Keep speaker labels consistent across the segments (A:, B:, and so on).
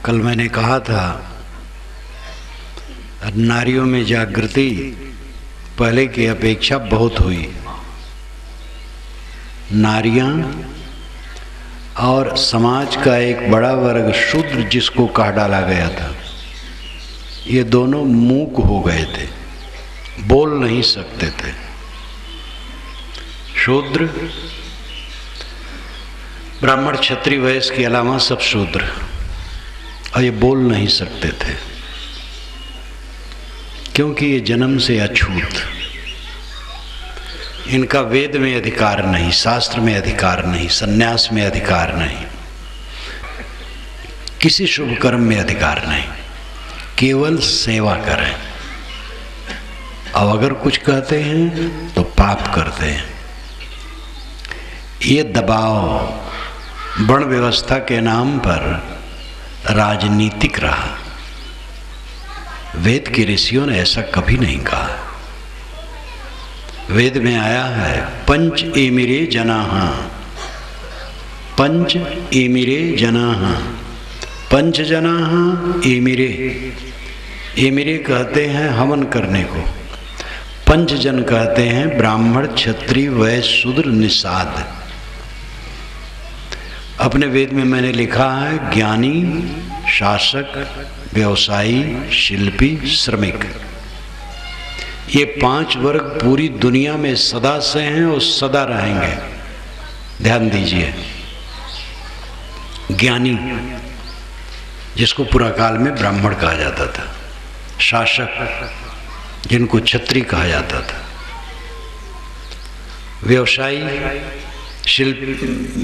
A: कल मैंने कहा था नारियों में जागृति पहले की अपेक्षा बहुत हुई। नारियां और समाज का एक बड़ा वर्ग शूद्र जिसको कहा डाला गया था, ये दोनों मूक हो गए थे, बोल नहीं सकते थे। शूद्र, ब्राह्मण, क्षत्रिय, वैश्य के अलावा सब शूद्र, और ये बोल नहीं सकते थे क्योंकि ये जन्म से अछूत, इनका वेद में अधिकार नहीं, शास्त्र में अधिकार नहीं, सन्यास में अधिकार नहीं, किसी शुभ कर्म में अधिकार नहीं, केवल सेवा करें। अब अगर कुछ कहते हैं तो पाप करते हैं। ये दबाव वर्ण व्यवस्था के नाम पर राजनीतिक रहा। वेद के ऋषियों ने ऐसा कभी नहीं कहा। वेद में आया है पंच एमिरे जनाः, पंच एमिरे जनाः, पंच जनाः एमिरे। एमिरे कहते हैं हवन करने को, पंच जन कहते हैं ब्राह्मण, क्षत्रिय, वैश्य, शूद्र, निषाद। अपने वेद में मैंने लिखा है ज्ञानी, शासक, व्यवसायी, शिल्पी, श्रमिक। ये 5 वर्ग पूरी दुनिया में सदा से हैं और सदा रहेंगे। ध्यान दीजिए। ज्ञानी, जिसको पुरा काल में ब्राह्मण कहा जाता था, शासक, जिनको क्षत्रिय कहा जाता था, व्यवसायी,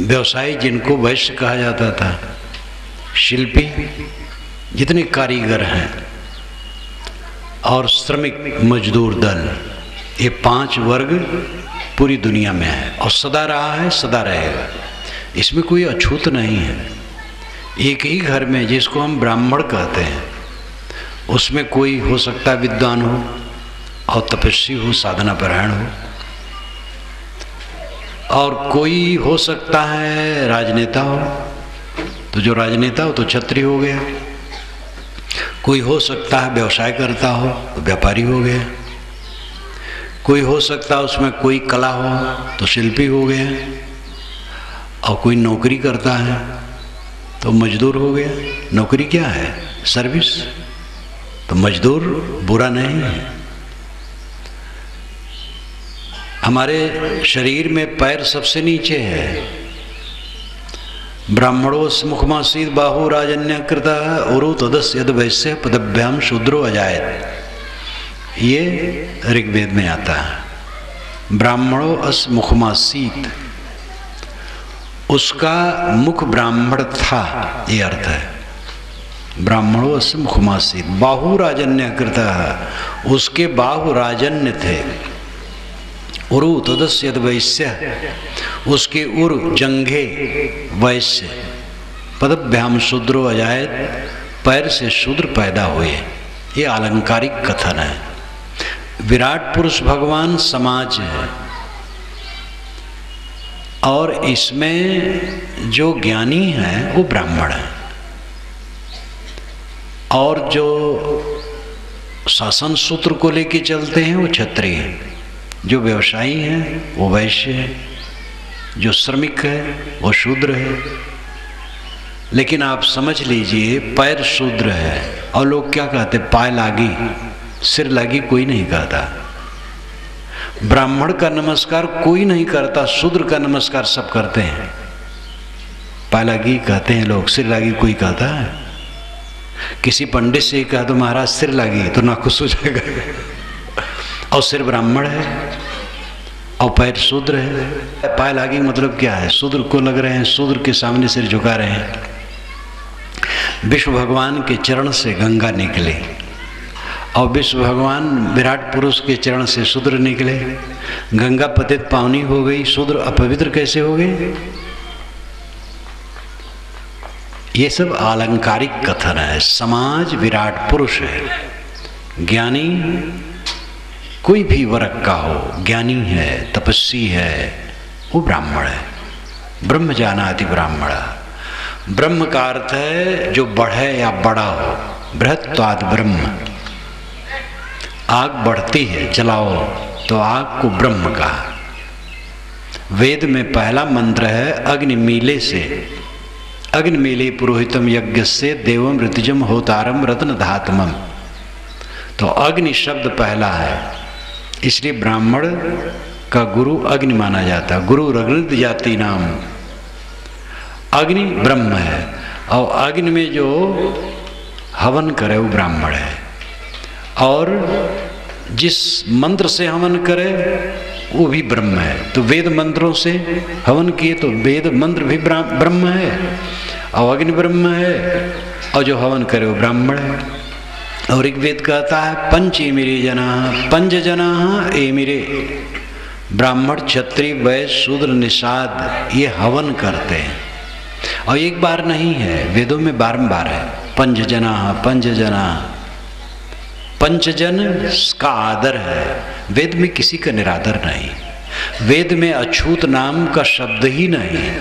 A: व्यवसायी, जिनको वैश्य कहा जाता था, शिल्पी, जितने कारीगर हैं, और श्रमिक, मजदूर दल। ये 5 वर्ग पूरी दुनिया में है और सदा रहा है, सदा रहेगा। इसमें कोई अछूत नहीं है। एक ही घर में जिसको हम ब्राह्मण कहते हैं, उसमें कोई हो सकता है विद्वान हो और तपस्वी हो, साधना परायण हो, और कोई हो सकता है राजनेता हो, तो जो राजनेता हो तो क्षत्रिय हो गया। कोई हो सकता है व्यवसाय करता हो तो व्यापारी हो गया। कोई हो सकता है उसमें कोई कला हो तो शिल्पी हो गया, और कोई नौकरी करता है तो मजदूर हो गया। नौकरी क्या है? सर्विस। तो मजदूर बुरा नहीं है। हमारे शरीर में पैर सबसे नीचे है। ब्राह्मणोस मुखमासीत बाहु राजन्य कृता उरु तदस्य यद वैश्य पदभ्याम शूद्रो अजायत। ये ऋग्वेद में आता है। ब्राह्मणो अस मुखमासीत, उसका मुख ब्राह्मण था, ये अर्थ है। ब्राह्मणो अस मुखमासीत बाहु राजन्य कृता, उसके बाहु राजन्य थे। उरु तदस्य यद वैश्य, उसके उर जंघे वैश्य। पदभ्याम शूद्रो अजायत, पैर से शूद्र पैदा हुए। ये आलंकारिक कथन है। विराट पुरुष भगवान समाज है, और इसमें जो ज्ञानी है वो ब्राह्मण है, और जो शासन सूत्र को लेके चलते हैं वो क्षत्रिय है, जो व्यवसायी हैं वो वैश्य है, जो श्रमिक है वो शूद्र है। लेकिन आप समझ लीजिए, पैर शूद्र है और लोग क्या कहते? पाय लागी, सिर लागी कोई नहीं कहता। ब्राह्मण का नमस्कार कोई नहीं करता, शूद्र का नमस्कार सब करते हैं। पाय लागी कहते हैं लोग, सिर लागी कोई कहता है? किसी पंडित से कहा तो महाराज सिर लागी, तो नाखुश हो जाएगा। और सिर ब्राह्मण है और पैर शूद्र है। पाय लागी मतलब क्या है? शूद्र को लग रहे हैं, शूद्र के सामने सिर झुका रहे हैं। विष्णु भगवान के चरण से गंगा निकले, और विष्णु भगवान विराट पुरुष के चरण से शूद्र निकले। गंगा पतित पावनी हो गई, शूद्र अपवित्र कैसे हो गए? ये सब आलंकारिक कथन है। समाज विराट पुरुष है। ज्ञानी कोई भी वर्ग का हो, ज्ञानी है, तपस्वी है, वो ब्राह्मण है। ब्रह्म जानाति ब्राह्मणा। ब्रह्म का अर्थ है जो बढ़े या बड़ा हो। बृहत्वाद ब्रह्म, आग बढ़ती है, जलाओ तो आग को ब्रह्म कहा। वेद में पहला मंत्र है अग्निमीले से, अग्निमीले पुरोहितम यज्ञ से देवम ऋतुजम होतारम रत्न धातमम। तो अग्नि शब्द पहला है, इसलिए ब्राह्मण का गुरु अग्नि माना जाता है। गुरु रग्नित जाति नाम, अग्नि ब्रह्म है। और अग्नि में जो हवन करे वो ब्राह्मण है। और जिस मंत्र से हवन करे वो भी ब्रह्म है। तो वेद मंत्रों से हवन किए तो वेद मंत्र भी ब्रह्म है और अग्नि ब्रह्म है, और जो हवन करे वो ब्राह्मण है। और एक वेद कहता है पंच एमिरे जना, पंच जना एमिरे, ब्राह्मण क्षत्रिय वैश्य शूद्र निषाद ये हवन करते हैं। और एक बार नहीं है, वेदों में बारंबार है पंच जना, पंच जना। पंचजन का आदर है, वेद में किसी का निरादर नहीं। वेद में अछूत नाम का शब्द ही नहीं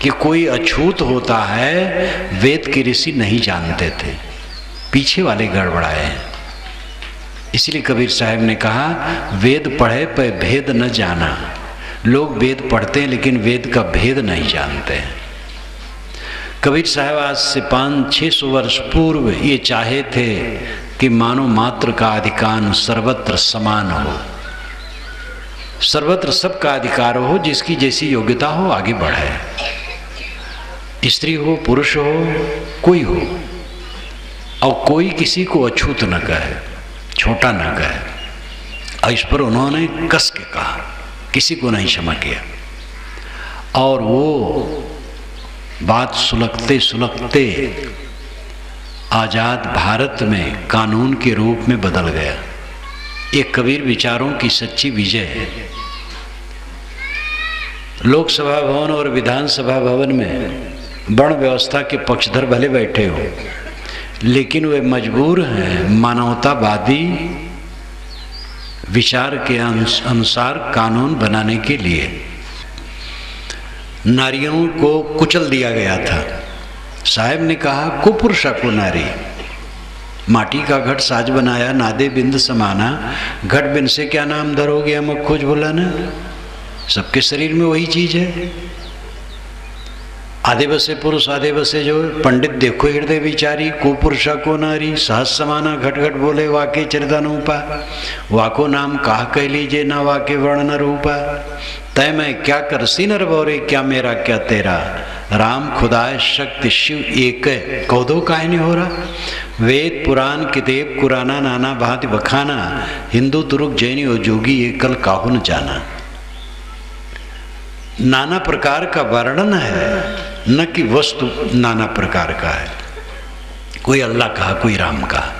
A: कि कोई अछूत होता है, वेद के ऋषि नहीं जानते थे, पीछे वाले गड़बड़ाए हैं। इसलिए कबीर साहब ने कहा वेद पढ़े पर भेद न जाना। लोग वेद पढ़ते हैं लेकिन वेद का भेद नहीं जानते हैं। कबीर साहब आज से 500-600 वर्ष पूर्व ये चाहे थे कि मानव मात्र का अधिकार सर्वत्र समान हो, सर्वत्र सबका अधिकार हो, जिसकी जैसी योग्यता हो आगे बढ़े, स्त्री हो पुरुष हो कोई हो, और कोई किसी को अछूत न कहे, छोटा न कहे। और इस पर उन्होंने कस के कहा, किसी को नहीं क्षमा किया। और वो बात सुलगते सुलगते आज़ाद भारत में कानून के रूप में बदल गया। एक कबीर विचारों की सच्ची विजय है। लोकसभा भवन और विधानसभा भवन में वर्ण व्यवस्था के पक्षधर भले बैठे हो, लेकिन वे मजबूर हैं मानवतावादी विचार के अनुसार कानून बनाने के लिए। नारियों को कुचल दिया गया था। साहब ने कहा कुपुरुषा को नारी, माटी का घट साज बनाया, नादे बिंद समाना, घट बिन से क्या नाम धरोगे हम खोज बुलाना। सबके शरीर में वही चीज है। आधे बसे पुरुष आधे बसे जो, पंडित देखो हृदय विचारी, कुपुरुषा को नारी, सहस समाना घट घट बोले वाके चरितानुपा, वाको नाम कहा कह लीजिए ना वाके वर्ण रूपा। तय मैं क्या कर सी नर बोरे, क्या मेरा क्या तेरा, राम खुदाए शक्ति शिव एक कौदो काहे नहीं हो रहा। वेद पुराण किताब कुराना नाना भांति बखाना, हिंदू तुरुक जैनी और जोगी ये कल काहू न जाना। नाना प्रकार का वर्णन है, न कि वस्तु नाना प्रकार का है। कोई अल्लाह कहा, कोई राम कहा,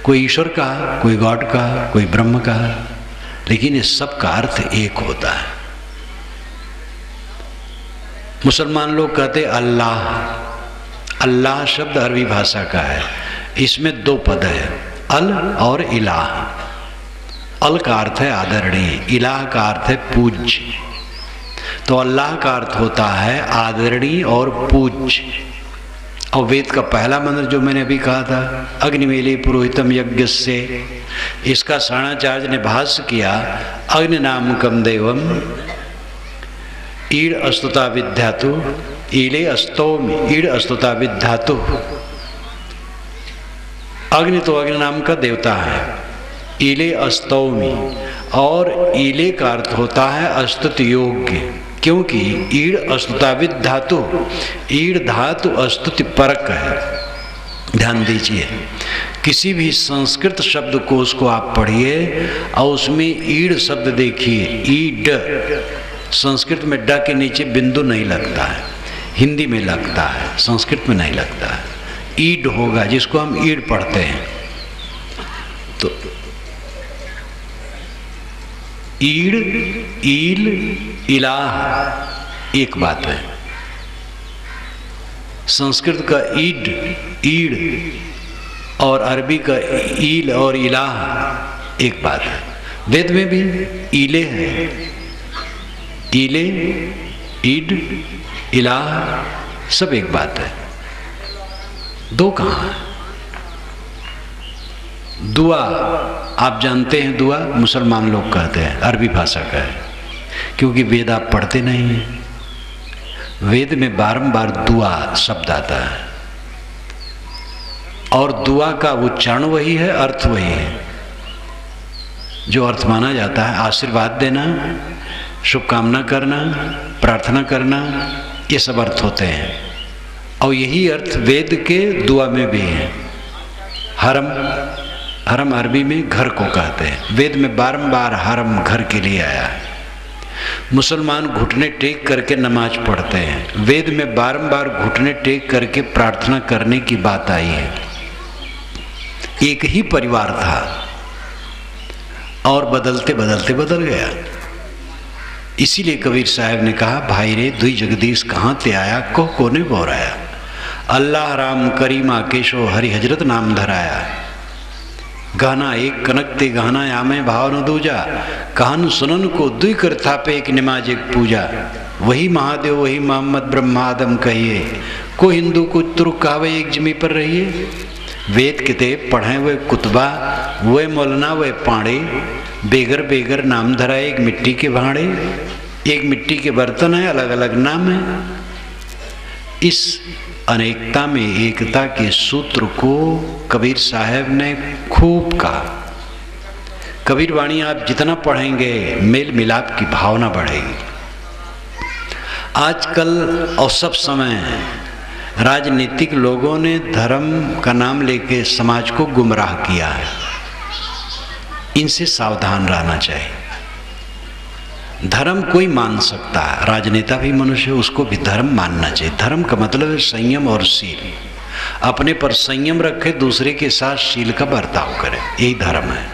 A: कोई ईश्वर कहा, कोई गॉड कहा, कोई ब्रह्म कहा, लेकिन इस सब का अर्थ एक होता है। मुसलमान लोग कहते अल्लाह। अल्लाह शब्द अरबी भाषा का है, इसमें दो पद है, अल और इलाह। अल का अर्थ है आदरणीय, इलाह का अर्थ है पूज्य। तो अल्लाह का अर्थ होता है आदरणीय और पूज्य। और वेद का पहला मंत्र जो मैंने अभी कहा था, अग्निमेले पुरोहितम यज्ञ से, इसका साणाचार्य ने भाष्य किया, अग्नि नामकम देवम ईड अस्तुता विद्यातु, ईले अस्तोम ईड अस्तुता विद्यातु। अग्नि तो अग्नि नाम का देवता है, ईले अस्तौमी, और ईले का अर्थ होता है अस्तुति योग्य, क्योंकि ईड़ अस्तुताविद धातु, ईड़ धातु अस्तुति परक है। ध्यान दीजिए, किसी भी संस्कृत शब्द को उसको आप पढ़िए और उसमें ईड़ शब्द देखिए, ईड, संस्कृत में ड के नीचे बिंदु नहीं लगता है, हिंदी में लगता है, संस्कृत में नहीं लगता है। ईड होगा जिसको हम ईड़ पढ़ते हैं। तो ईड़, ईल, इलाह एक बात है। संस्कृत का ईड, ईड़ और अरबी का ईल और इलाह एक बात है। वेद में भी ईले है, ईले, ईड, इलाह सब एक बात है, दो कहाँ है। दुआ आप जानते हैं, दुआ मुसलमान लोग कहते हैं, अरबी भाषा का है, क्योंकि वेद आप पढ़ते नहीं हैं। वेद में बारंबार दुआ शब्द आता है और दुआ का उच्चारण वही है, अर्थ वही है। जो अर्थ माना जाता है आशीर्वाद देना, शुभकामना करना, प्रार्थना करना, ये सब अर्थ होते हैं। और यही अर्थ वेद के दुआ में भी है। हरम, हरम अरबी में घर को कहते हैं। वेद में बारंबार हरम घर के लिए आया है। मुसलमान घुटने टेक करके नमाज पढ़ते हैं, वेद में बारंबार घुटने टेक करके प्रार्थना करने की बात आई है। एक ही परिवार था और बदलते बदलते बदल गया। इसीलिए कबीर साहब ने कहा, भाई रे दुई जगदीश कहाँ ते आया, को कोने बोराया। अल्लाह राम करीमा केशो हरि हजरत नाम धराया। गाना एक कनक ते गाना आमे भाव न दूजा, कहन सुनन को दुई कर थापे एक नमाज एक पूजा। वही महादेव वही मोहम्मद ब्रह्मा आदम कहिए, को हिंदू को तुर्क कहावे एक जमी पर रहिए। वेद किताब पढ़े हुए कुतबा, वे मौलाना वे पाड़े, बेगर बेगर नाम धरा एक मिट्टी के भाड़े। एक मिट्टी के बर्तन है, अलग अलग नाम है। इस अनेकता में एकता के सूत्र को कबीर साहब ने खूब कहा। कबीर वाणी आप जितना पढ़ेंगे मेल मिलाप की भावना बढ़ेगी। आजकल और सब समय राजनीतिक लोगों ने धर्म का नाम लेके समाज को गुमराह किया है। इनसे सावधान रहना चाहिए। धर्म कोई मान सकता है, राजनेता भी मनुष्य, उसको भी धर्म मानना चाहिए। धर्म का मतलब है संयम और शील। अपने पर संयम रखे, दूसरे के साथ शील का बर्ताव करे, यही धर्म है।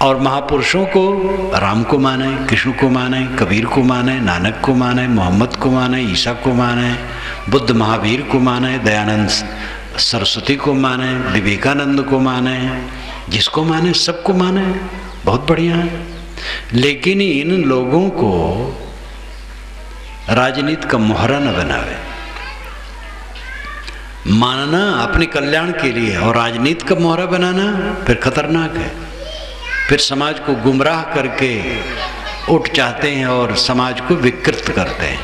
A: और महापुरुषों को राम को माने, कृष्ण को माने, कबीर को माने, नानक को माने, मोहम्मद को माने, ईसा को माने, बुद्ध महावीर को माने, दयानंद सरस्वती को माने, विवेकानंद को माने, जिसको माने सबको माने, बहुत बढ़िया है। लेकिन इन लोगों को राजनीति का मोहरा न बनावे। मानना अपने कल्याण के लिए और राजनीति का मोहरा बनाना फिर खतरनाक है। फिर समाज को गुमराह करके उठ जाते हैं और समाज को विकृत करते हैं।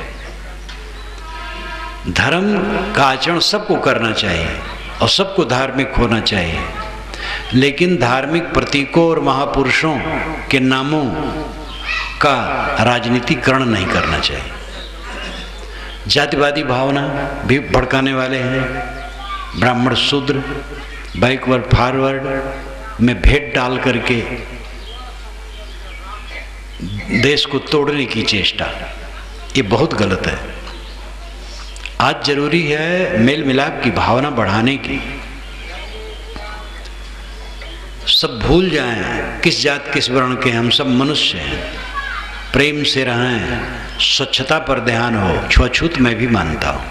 A: धर्म का आचरण सबको करना चाहिए और सबको धार्मिक होना चाहिए, लेकिन धार्मिक प्रतीकों और महापुरुषों के नामों का राजनीतिकरण नहीं करना चाहिए। जातिवादी भावना भी भड़काने वाले हैं। ब्राह्मण शूद्र बैकवर्ड फॉरवर्ड में भेद डाल करके देश को तोड़ने की चेष्टा, ये बहुत गलत है। आज जरूरी है मेल मिलाप की भावना बढ़ाने की। सब भूल जाएं किस जात किस वर्ण के, हम सब मनुष्य हैं। प्रेम से रहें, स्वच्छता पर ध्यान हो। छुआछूत मैं भी मानता हूँ।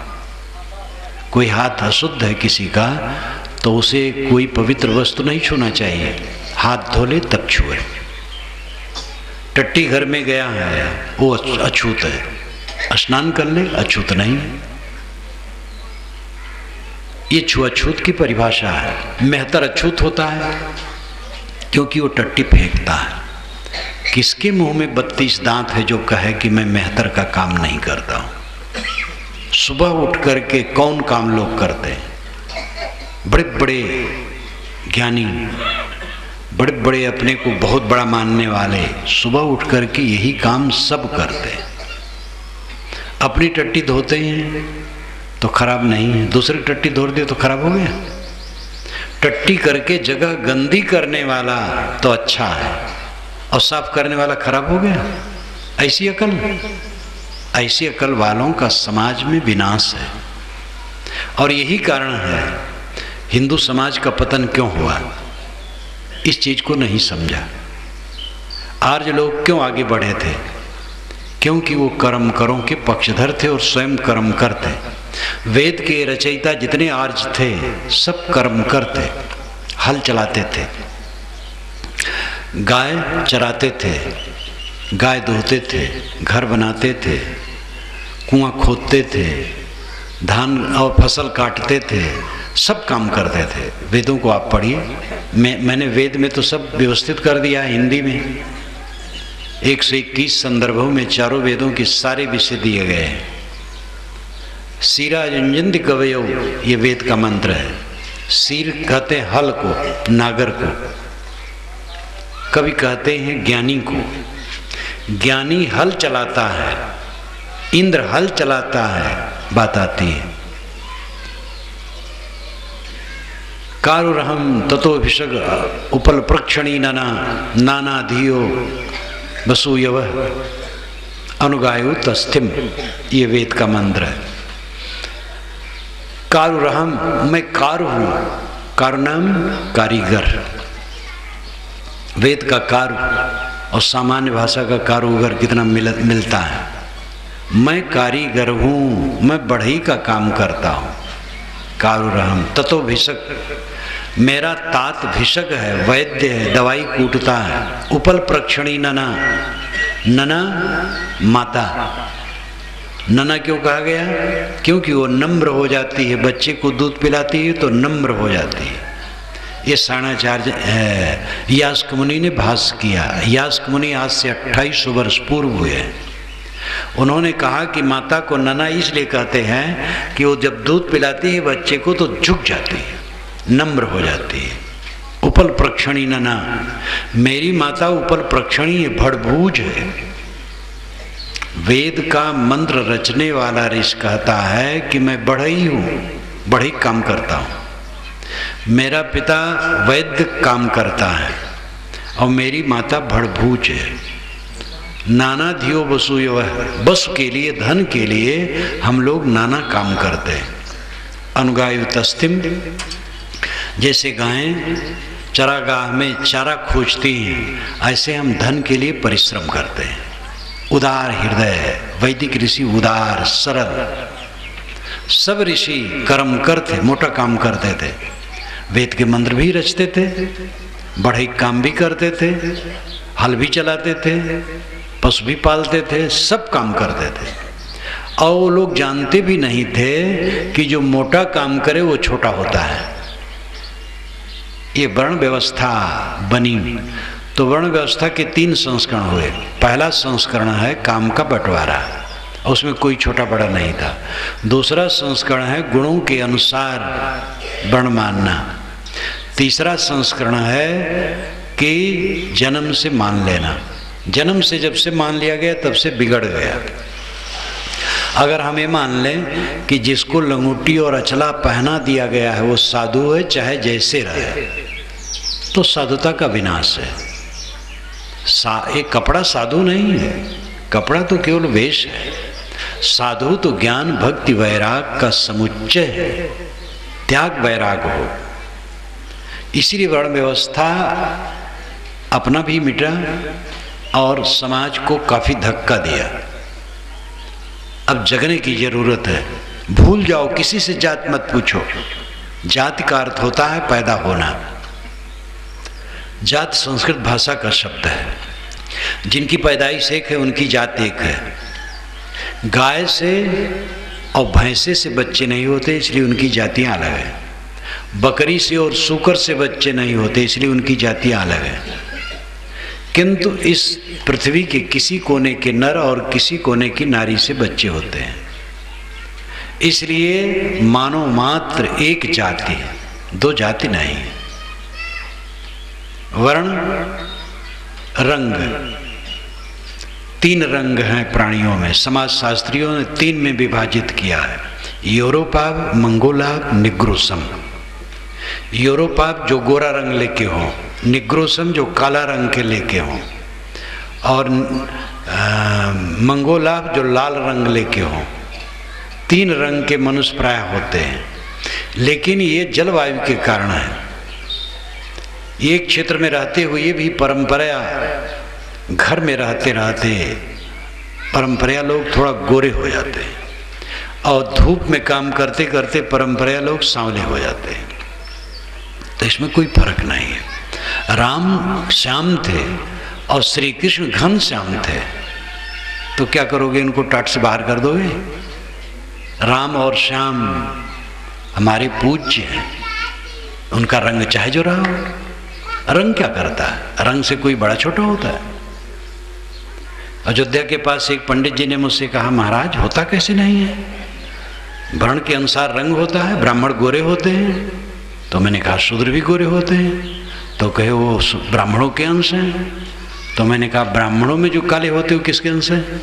A: कोई हाथ अशुद्ध है किसी का तो उसे कोई पवित्र वस्तु नहीं छूना चाहिए। हाथ धो ले तब छुए। टट्टी घर में गया है वो अछूत है, स्नान कर ले, अछूत नहीं है। ये छुआछूत की परिभाषा है। मेहतर अछूत होता है क्योंकि वो टट्टी फेंकता है। किसके मुंह में 32 दांत है जो कहे कि मैं मेहतर का काम नहीं करता हूं। सुबह उठ करके कौन काम लोग करते हैं? बड़े बड़े ज्ञानी, बड़े बड़े अपने को बहुत बड़ा मानने वाले सुबह उठ करके यही काम सब करते हैं। अपनी टट्टी धोते हैं तो खराब नहीं है, दूसरी टट्टी धो दे तो खराब हो गया। टट्टी करके जगह गंदी करने वाला तो अच्छा है और साफ करने वाला खराब हो गया। ऐसी अकल वालों का समाज में विनाश है। और यही कारण है हिंदू समाज का पतन क्यों हुआ। इस चीज को नहीं समझा। आर्य लोग क्यों आगे बढ़े थे? क्योंकि वो कर्म करों के पक्षधर थे और स्वयं कर्म करते। वेद के रचयिता जितने आर्य थे सब कर्म करते, हल चलाते थे, गाय चराते थे, गाय धोते थे, घर बनाते थे, कुआं खोदते थे, धान और फसल काटते थे, सब काम करते थे। वेदों को आप पढ़िए, मैंने वेद में तो सब व्यवस्थित कर दिया है हिंदी में। 121 संदर्भों में चारों वेदों के सारे विषय दिए गए हैं। सीरा युंजन्ति कवयो, ये वेद का मंत्र है। सीर कहते हैं हल को, नागर को। कवि कहते हैं ज्ञानी को। ज्ञानी हल चलाता है, इंद्र हल चलाता है, बात आती है। कारुरहम ततोभिषग उपल प्रक्षणी नाना नाना धियो वसूयव अनुगायु तस्थिम, ये वेद का मंत्र है। कारुरहम, मैं कारु हूं। कारु नाम कारीगर, वेद का कारु और सामान्य भाषा का कारूगर कितना मिलता है। मैं कारीगर हूं, मैं बढ़ई का काम करता हूं। कारुरहम ततो भिषक, मेरा तात भिषक है, वैद्य है, दवाई कूटता है। उपल प्रक्षणी नना, नना माता। नना क्यों कहा गया? क्योंकि वो नम्र हो जाती है, बच्चे को दूध पिलाती है तो नम्र हो जाती है। ये साणाचार्य है, यास्क मुनि ने भाष्य किया। यास्क मुनि आज से 2800 वर्ष पूर्व हुए। उन्होंने कहा कि माता को नना इसलिए कहते हैं कि वो जब दूध पिलाती है बच्चे को तो झुक जाती है, नम्र हो जाती है। उपल प्रक्षणी नना, मेरी माता उपल प्रक्षणी है, भड़बूज है। वेद का मंत्र रचने वाला ऋषि कहता है कि मैं बढ़ई हूं, बढ़ई काम करता हूं। मेरा पिता वैद्य काम करता है और मेरी माता भड़बूज है। नाना धियो वसूयो, बस के लिए, धन के लिए हम लोग नाना काम करते हैं। अनुगायु तस्तिम, जैसे गायें चरागाह में चारा खोजती हैं, ऐसे हम धन के लिए परिश्रम करते हैं। उदार हृदय, वैदिक ऋषि उदार सरल, सब ऋषि कर्मकर थे, मोटा काम करते थे। वेद के मंत्र भी रचते थे, बढ़ई काम भी करते थे, हल भी चलाते थे, पशु भी पालते थे, सब काम करते थे। और वो लोग जानते भी नहीं थे कि जो मोटा काम करे वो छोटा होता है। ये वर्ण व्यवस्था बनी तो वर्ण व्यवस्था के 3 संस्करण हुए। पहला संस्करण है काम का बंटवारा, उसमें कोई छोटा बड़ा नहीं था। दूसरा संस्करण है गुणों के अनुसार वर्ण मानना। तीसरा संस्करण है कि जन्म से मान लेना। जन्म से जब से मान लिया गया तब से बिगड़ गया। अगर हम ये मान लें कि जिसको लंगोटी और अचला पहना दिया गया है वो साधु है, चाहे जैसे रहे, तो साधुता का विनाश है। एक कपड़ा साधु नहीं है, कपड़ा तो केवल वेश है। साधु तो ज्ञान भक्ति वैराग का समुच्चय है, त्याग वैराग हो। इसीलिए वर्ण व्यवस्था अपना भी मिटा और समाज को काफी धक्का दिया। अब जगने की जरूरत है। भूल जाओ, किसी से जात मत पूछो। जाति का अर्थ होता है पैदा होना। जात संस्कृत भाषा का शब्द है। जिनकी पैदाइश एक है उनकी जात एक है। गाय से और भैंसे से बच्चे नहीं होते इसलिए उनकी जातियां अलग है। बकरी से और सूकर से बच्चे नहीं होते इसलिए उनकी जातियां अलग है। किंतु इस पृथ्वी के किसी कोने के नर और किसी कोने की नारी से बच्चे होते हैं। इसलिए मानव मात्र एक जाति है, 2 जाति नहीं है। वर्ण, रंग, 3 रंग हैं प्राणियों में। समाज शास्त्रियों ने 3 में विभाजित किया है। यूरोपाव, मंगोलाव, निग्रोसम। यूरोपाव जो गोरा रंग लेके हो, निग्रोसम जो काला रंग के लेके हो, और मंगोलाव जो लाल रंग लेके हो। 3 रंग के मनुष्य प्राय होते हैं। लेकिन ये जलवायु के कारण है। एक क्षेत्र में रहते हुए भी परंपरा, घर में रहते रहते परंपरा लोग थोड़ा गोरे हो जाते हैं और धूप में काम करते करते परंपरा लोग सांवले हो जाते हैं। तो इसमें कोई फर्क नहीं है। राम श्याम थे और श्री कृष्ण घन श्याम थे, तो क्या करोगे? इनको टाट से बाहर कर दोगे? राम और श्याम हमारे पूज्य हैं, उनका रंग चाहे जो रहा हो। रंग क्या करता है? रंग से कोई बड़ा छोटा होता है? अयोध्या के पास एक पंडित जी ने मुझसे कहा, महाराज होता कैसे नहीं है? वर्ण के अनुसार रंग होता है, ब्राह्मण गोरे होते हैं। तो मैंने कहा शूद्र भी गोरे होते हैं। तो कहे वो ब्राह्मणों के अंश हैं। तो मैंने कहा ब्राह्मणों में जो काले होते हो किसके अंश हैं?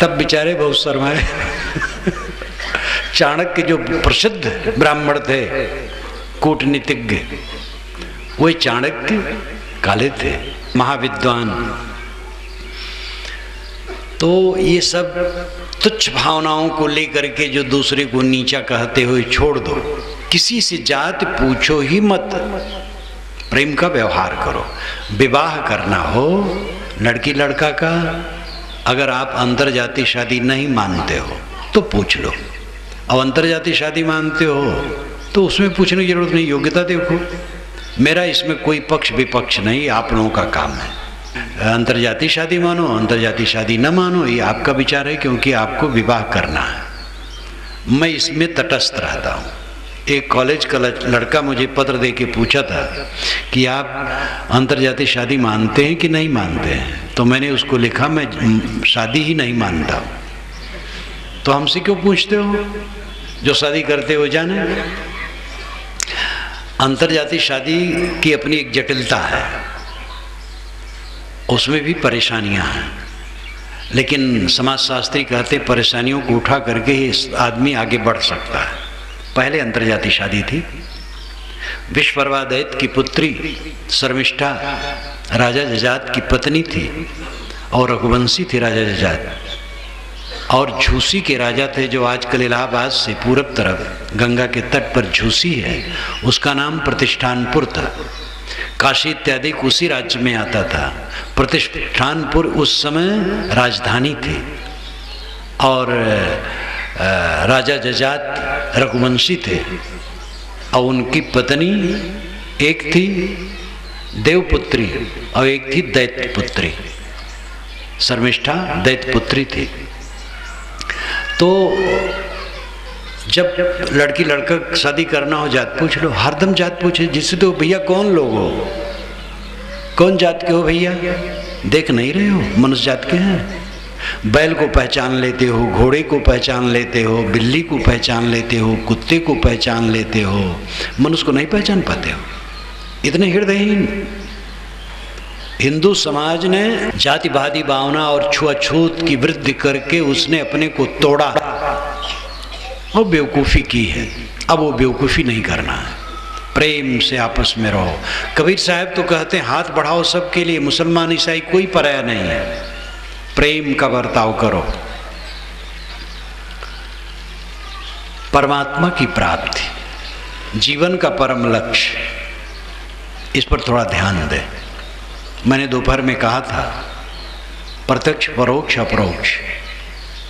A: तब बेचारे बहुत शर्माए। चाणक्य जो प्रसिद्ध ब्राह्मण थे, कूटनीतिज्ञ, वो चाणक्य काले थे, महाविद्वान। तो ये सब तुच्छ भावनाओं को लेकर के जो दूसरे को नीचा कहते हुए छोड़ दो। किसी से जात पूछो ही मत, प्रेम का व्यवहार करो। विवाह करना हो लड़की लड़का का, अगर आप अंतरजातीय शादी नहीं मानते हो तो पूछ लो। अब अंतरजातीय शादी मानते हो तो उसमें पूछने की जरूरत नहीं, योग्यता देखो। मेरा इसमें कोई पक्ष विपक्ष नहीं, आप लोगों का काम है। अंतरजातीय शादी मानो, अंतरजातीय शादी न मानो, ये आपका विचार है, क्योंकि आपको विवाह करना है। मैं इसमें तटस्थ रहता हूँ। एक कॉलेज का लड़का मुझे पत्र दे के पूछा था कि आप अंतरजातीय शादी मानते हैं कि नहीं मानते हैं? तो मैंने उसको लिखा मैं शादी ही नहीं मानता हूँ। तो हमसे क्यों पूछते हो? जो शादी करते हो जाने। अंतरजातीय शादी की अपनी एक जटिलता है, उसमें भी परेशानियां हैं, लेकिन समाजशास्त्री कहते परेशानियों को उठा करके ही आदमी आगे बढ़ सकता है। पहले अंतरजातीय शादी थी। विश्वपर्वादैत्य की पुत्री शर्मिष्ठा राजा जजात की पत्नी थी, और रघुवंशी थी राजा जजात, और झूसी के राजा थे जो आजकल इलाहाबाद से पूरब तरफ गंगा के तट पर झूसी है, उसका नाम प्रतिष्ठानपुर था। काशी इत्यादि उसी राज्य में आता था। प्रतिष्ठानपुर उस समय राजधानी थी, और राजा जजात रघुवंशी थे, और उनकी पत्नी एक थी देवपुत्री और एक थी दैत्यपुत्री। शर्मिष्ठा दैत्यपुत्री थी। तो जब लड़की लड़का शादी करना हो जात पूछ लो, हरदम जात पूछे, जिससे तो भैया कौन लोग हो, कौन जात के हो भैया, देख नहीं रहे हो मनुष्य जात के हैं। बैल को पहचान लेते हो, घोड़े को पहचान लेते हो, बिल्ली को पहचान लेते हो, कुत्ते को पहचान लेते हो, मनुष्य को नहीं पहचान पाते हो। इतने हृदयहीन। हिंदू समाज ने जातिवादी भावना और छुआछूत की वृद्धि करके उसने अपने को तोड़ा और बेवकूफ़ी की है। अब वो बेवकूफ़ी नहीं करना है, प्रेम से आपस में रहो। कबीर साहब तो कहते हैं हाथ बढ़ाओ सबके लिए, मुसलमान ईसाई कोई पराया नहीं है, प्रेम का बर्ताव करो। परमात्मा की प्राप्ति जीवन का परम लक्ष्य, इस पर थोड़ा ध्यान दें। मैंने दोपहर में कहा था प्रत्यक्ष परोक्ष अपरोक्ष,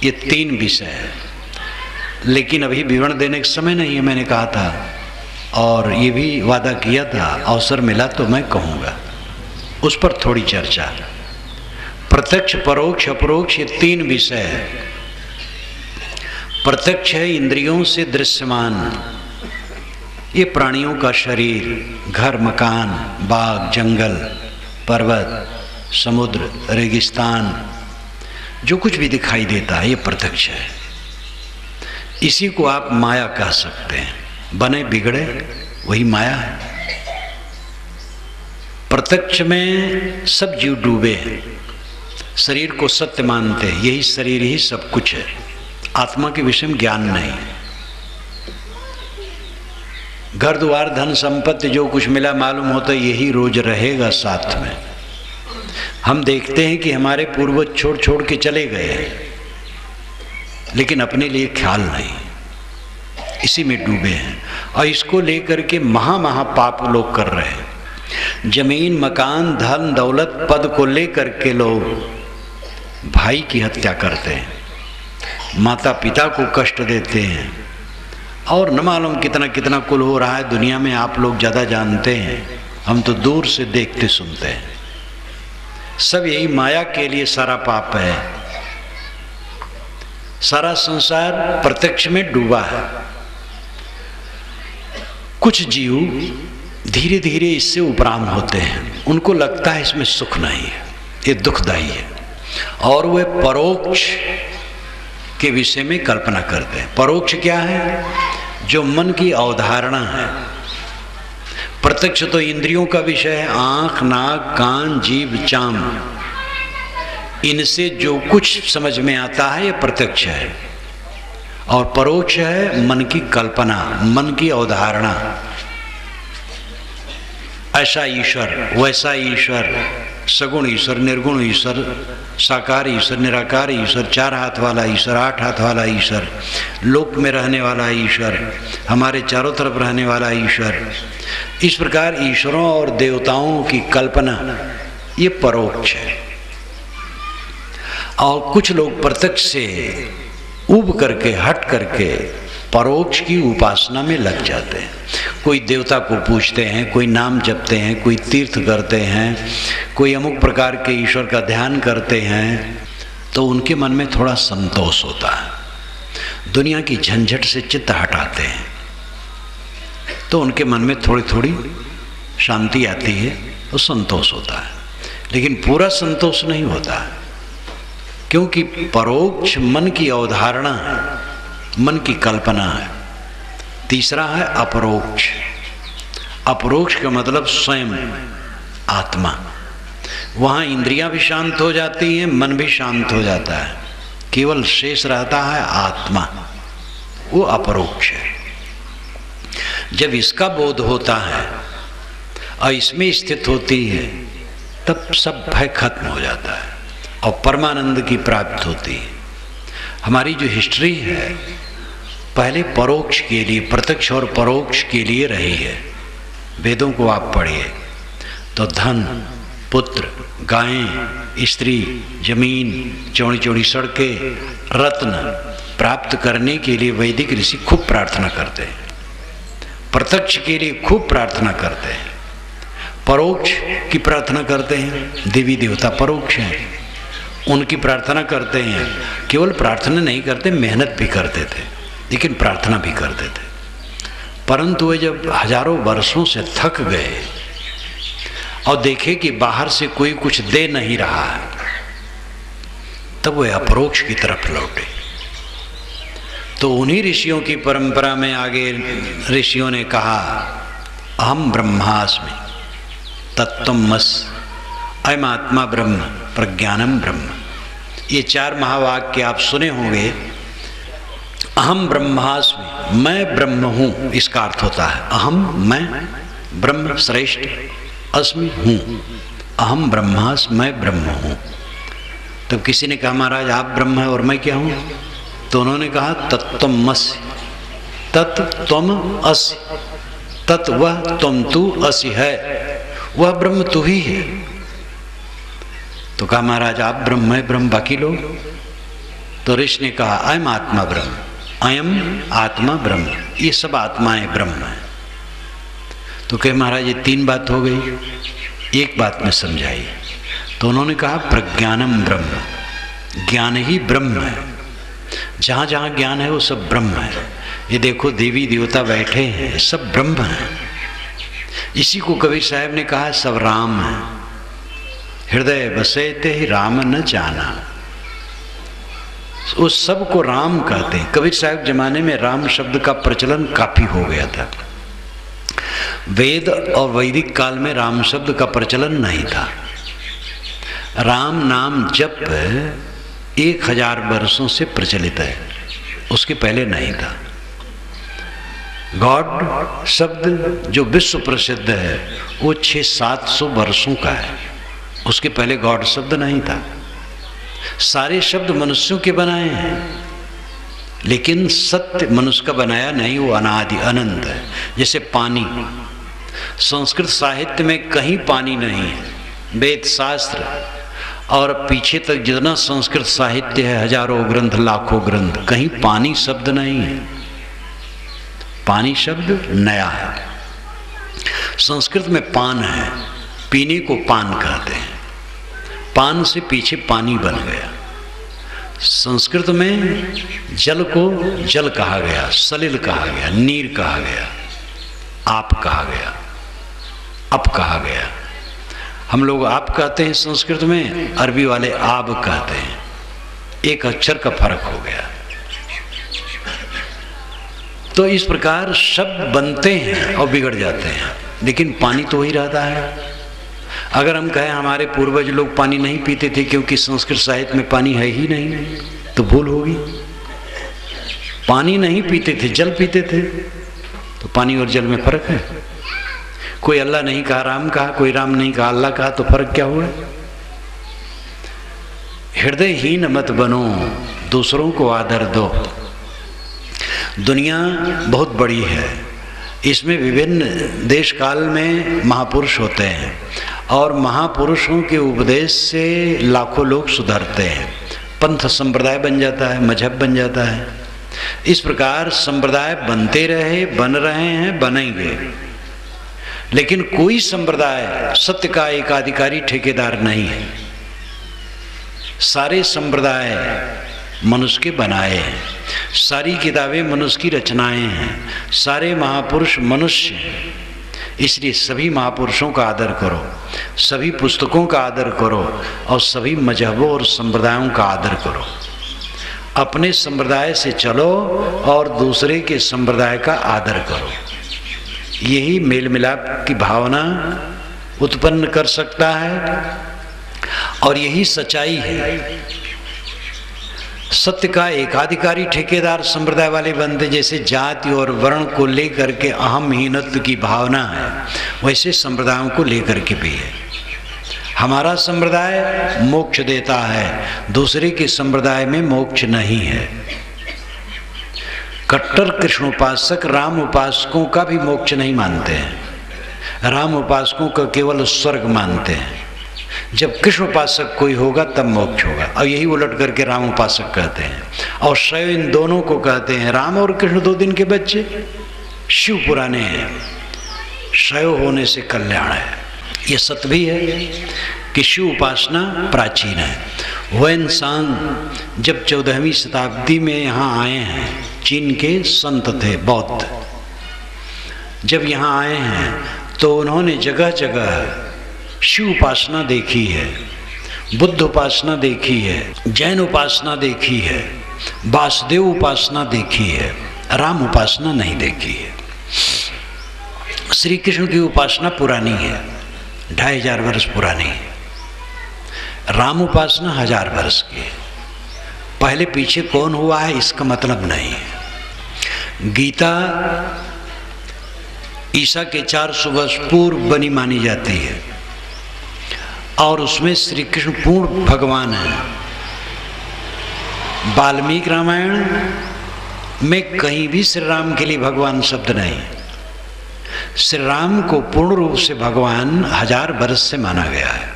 A: ये 3 विषय है, लेकिन अभी विवरण देने का समय नहीं है। मैंने कहा था और ये भी वादा किया था, अवसर मिला तो मैं कहूँगा, उस पर थोड़ी चर्चा। प्रत्यक्ष परोक्ष अपरोक्ष, ये 3 विषय है। प्रत्यक्ष है इंद्रियों से दृश्यमान, ये प्राणियों का शरीर, घर मकान, बाग जंगल, पर्वत, समुद्र, रेगिस्तान, जो कुछ भी दिखाई देता है ये प्रत्यक्ष है। इसी को आप माया कह सकते हैं, बने बिगड़े वही माया है। प्रत्यक्ष में सब जीव डूबे हैं, शरीर को सत्य मानते हैं, यही शरीर ही सब कुछ है, आत्मा के विषय में ज्ञान नहीं। घर द्वार धन संपत्ति जो कुछ मिला मालूम होता है यही रोज रहेगा साथ में। हम देखते हैं कि हमारे पूर्वज छोड़ छोड़ के चले गए हैं, लेकिन अपने लिए ख्याल नहीं, इसी में डूबे हैं, और इसको लेकर के महा पाप लोग कर रहे हैं। जमीन मकान धन दौलत पद को लेकर के लोग भाई की हत्या करते हैं, माता पिता को कष्ट देते हैं, और न मालूम कितना कितना कुल हो रहा है दुनिया में। आप लोग ज़्यादा जानते हैं, हम तो दूर से देखते सुनते हैं। सब यही माया के लिए सारा पाप है। सारा संसार प्रत्यक्ष में डूबा है। कुछ जीव धीरे धीरे इससे उपराम होते हैं, उनको लगता है इसमें सुख नहीं है, ये दुखदायी है, और वे परोक्ष के विषय में कल्पना करते हैं। परोक्ष क्या है? जो मन की अवधारणा है। प्रत्यक्ष तो इंद्रियों का विषय है, आंख, नाक, कान, जीभ, चाम, इनसे जो कुछ समझ में आता है ये प्रत्यक्ष है। और परोक्ष है मन की कल्पना, मन की अवधारणा। ऐसा ईश्वर, वैसा ईश्वर, सगुण ईश्वर, निर्गुण ईश्वर, साकार ईश्वर, निराकार ईश्वर, 4 हाथ वाला ईश्वर, 8 हाथ वाला ईश्वर, लोक में रहने वाला ईश्वर, हमारे चारों तरफ रहने वाला ईश्वर। इस प्रकार ईश्वरों और देवताओं की कल्पना ये परोक्ष है। और कुछ लोग प्रत्यक्ष से उब करके, हट करके परोक्ष की उपासना में लग जाते हैं। कोई देवता को पूजते हैं, कोई नाम जपते हैं, कोई तीर्थ करते हैं, कोई अमुक प्रकार के ईश्वर का ध्यान करते हैं, तो उनके मन में थोड़ा संतोष होता है। दुनिया की झंझट से चित्त हटाते हैं तो उनके मन में थोड़ी थोड़ी शांति आती है, तो संतोष होता है। लेकिन पूरा संतोष नहीं होता है, क्योंकि परोक्ष मन की अवधारणा है, मन की कल्पना है। तीसरा है अपरोक्ष। अपरोक्ष का मतलब स्वयं आत्मा। वहाँ इंद्रियां भी शांत हो जाती हैं, मन भी शांत हो जाता है, केवल शेष रहता है आत्मा, वो अपरोक्ष है। जब इसका बोध होता है और इसमें स्थित होती है, तब सब भय खत्म हो जाता है और परमानंद की प्राप्ति होती है। हमारी जो हिस्ट्री है पहले परोक्ष के लिए, प्रत्यक्ष और परोक्ष के लिए रही है। वेदों को आप पढ़िए तो धन, पुत्र, गायें, स्त्री, जमीन, चौड़ी चौड़ी सड़कें, रत्न प्राप्त करने के लिए वैदिक ऋषि खूब प्रार्थना करते हैं। प्रत्यक्ष के लिए खूब प्रार्थना करते हैं, परोक्ष की प्रार्थना करते हैं। देवी देवता परोक्ष हैं, उनकी प्रार्थना करते हैं। केवल प्रार्थना नहीं करते, मेहनत भी करते थे, लेकिन प्रार्थना भी करते थे। परंतु वे जब हजारों वर्षों से थक गए और देखे कि बाहर से कोई कुछ दे नहीं रहा है, तब वे अपरोक्ष की तरफ लौटे। तो उन्हीं ऋषियों की परंपरा में आगे ऋषियों ने कहा, अहम ब्रह्मास्मि तत्त्वमसि, अयम आत्मा ब्रह्म प्रज्ञानम ब्रह्म। ये 4 महावाक्य आप सुने होंगे। अहम ब्रह्मास्मि, मैं ब्रह्म हूँ, इसका अर्थ होता है अहम, मैं, ब्रह्म श्रेष्ठ, अस्मि हूँ, अहम ब्रह्मास्मि, मैं ब्रह्म हूँ। तब किसी ने कहा, महाराज आप ब्रह्म है और मैं क्या हूँ? तो उन्होंने कहा, तत्त्वमसि, तत् त्वम असि, तत् वह तुम तू असि है, वह ब्रह्म तू ही है। तो कहा, महाराज आप ब्रह्म है, ब्रह्म बाकी लोग? तो ऋषि ने कहा, अयम आत्मा ब्रह्म, अयम आत्मा ब्रह्म, ये सब आत्माएं ब्रह्म है। तो कहे, महाराज ये 3 बात हो गई, एक बात में समझाइए। तो उन्होंने कहा, प्रज्ञानम ब्रह्म, ज्ञान ही ब्रह्म है। जहाँ जहाँ ज्ञान है वो सब ब्रह्म है। ये देखो देवी देवता बैठे हैं, सब ब्रह्म है। इसी को कबीर साहब ने कहा, सब राम है, हृदय बसे ते ही राम न जाना। उस सब को राम कहते हैं। कबीर साहब जमाने में राम शब्द का प्रचलन काफी हो गया था। वेद और वैदिक काल में राम शब्द का प्रचलन नहीं था। राम नाम जप 1000 वर्षों से प्रचलित है, उसके पहले नहीं था। गॉड शब्द जो विश्व प्रसिद्ध है वो 600-700 वर्षों का है, उसके पहले गॉड शब्द नहीं था। सारे शब्द मनुष्यों के बनाए हैं, लेकिन सत्य मनुष्य का बनाया नहीं, वो अनादि अनंत है। जैसे पानी, संस्कृत साहित्य में कहीं पानी नहीं है। वेद शास्त्र और पीछे तक जितना संस्कृत साहित्य है, हजारों ग्रंथ, लाखों ग्रंथ, कहीं पानी शब्द नहीं है। पानी शब्द नया है। संस्कृत में पान है, पीने को पान कहते हैं। पान से पीछे पानी बन गया। संस्कृत में जल को जल कहा गया, सलिल कहा गया, नीर कहा गया, आप कहा गया, अप कहा गया। हम लोग आप कहते हैं संस्कृत में, अरबी वाले आब कहते हैं। एक अक्षर का फर्क हो गया। तो इस प्रकार शब्द बनते हैं और बिगड़ जाते हैं, लेकिन पानी तो वही रहता है। अगर हम कहें हमारे पूर्वज लोग पानी नहीं पीते थे क्योंकि संस्कृत साहित्य में पानी है ही नहीं, तो भूल होगी। पानी नहीं पीते थे, जल पीते थे। तो पानी और जल में फर्क है। कोई अल्लाह नहीं कहा, राम कहा, कोई राम नहीं कहा, अल्लाह कहा, तो फर्क क्या हुआ? हृदयहीन मत बनो, दूसरों को आदर दो। दुनिया बहुत बड़ी है, इसमें विभिन्न देश काल में महापुरुष होते हैं और महापुरुषों के उपदेश से लाखों लोग सुधरते हैं, पंथ संप्रदाय बन जाता है, मजहब बन जाता है। इस प्रकार संप्रदाय बनते रहे, बन रहे हैं, बनेंगे। लेकिन कोई संप्रदाय सत्य का एकाधिकारी ठेकेदार नहीं है। सारे संप्रदाय मनुष्य के बनाए हैं, सारी किताबें मनुष्य की रचनाएं हैं, सारे महापुरुष मनुष्य हैं। इसलिए सभी महापुरुषों का आदर करो, सभी पुस्तकों का आदर करो और सभी मजहबों और संप्रदायों का आदर करो। अपने संप्रदाय से चलो और दूसरे के संप्रदाय का आदर करो। यही मेल मिलाप की भावना उत्पन्न कर सकता है और यही सच्चाई है। सत्य का एकाधिकारी ठेकेदार संप्रदाय वाले बनते, जैसे जाति और वर्ण को लेकर के अहम हीनत्व की भावना है, वैसे संप्रदायों को लेकर के भी है। हमारा संप्रदाय मोक्ष देता है, दूसरे के संप्रदाय में मोक्ष नहीं है। कट्टर कृष्ण उपासक राम उपासकों का भी मोक्ष नहीं मानते हैं, राम उपासकों का केवल स्वर्ग मानते हैं। जब कृष्ण उपासक कोई होगा तब मोक्ष होगा, और यही उलट करके राम उपासक कहते हैं। और शैव इन दोनों को कहते हैं। राम और कृष्ण 2 दिन के बच्चे, शिव पुराने हैं, शैव होने से कल्याण है। ये सत्य भी है कि शिव उपासना प्राचीन है। वह इंसान जब 14वीं शताब्दी में यहाँ आए हैं, चीन के संत थे बौद्ध, जब यहाँ आए हैं तो उन्होंने जगह जगह शिव उपासना देखी है, बुद्ध उपासना देखी है, जैन उपासना देखी है, वासुदेव उपासना देखी है, राम उपासना नहीं देखी है। श्री कृष्ण की उपासना पुरानी है, 2500 वर्ष पुरानी है। राम उपासना 1000 वर्ष की है। पहले पीछे कौन हुआ है इसका मतलब नहीं है। गीता ईसा के 400 वर्ष पूर्व बनी मानी जाती है और उसमें श्री कृष्ण पूर्ण भगवान है। वाल्मीकि रामायण में कहीं भी श्री राम के लिए भगवान शब्द नहीं। श्री राम को पूर्ण रूप से भगवान 1000 वर्ष से माना गया है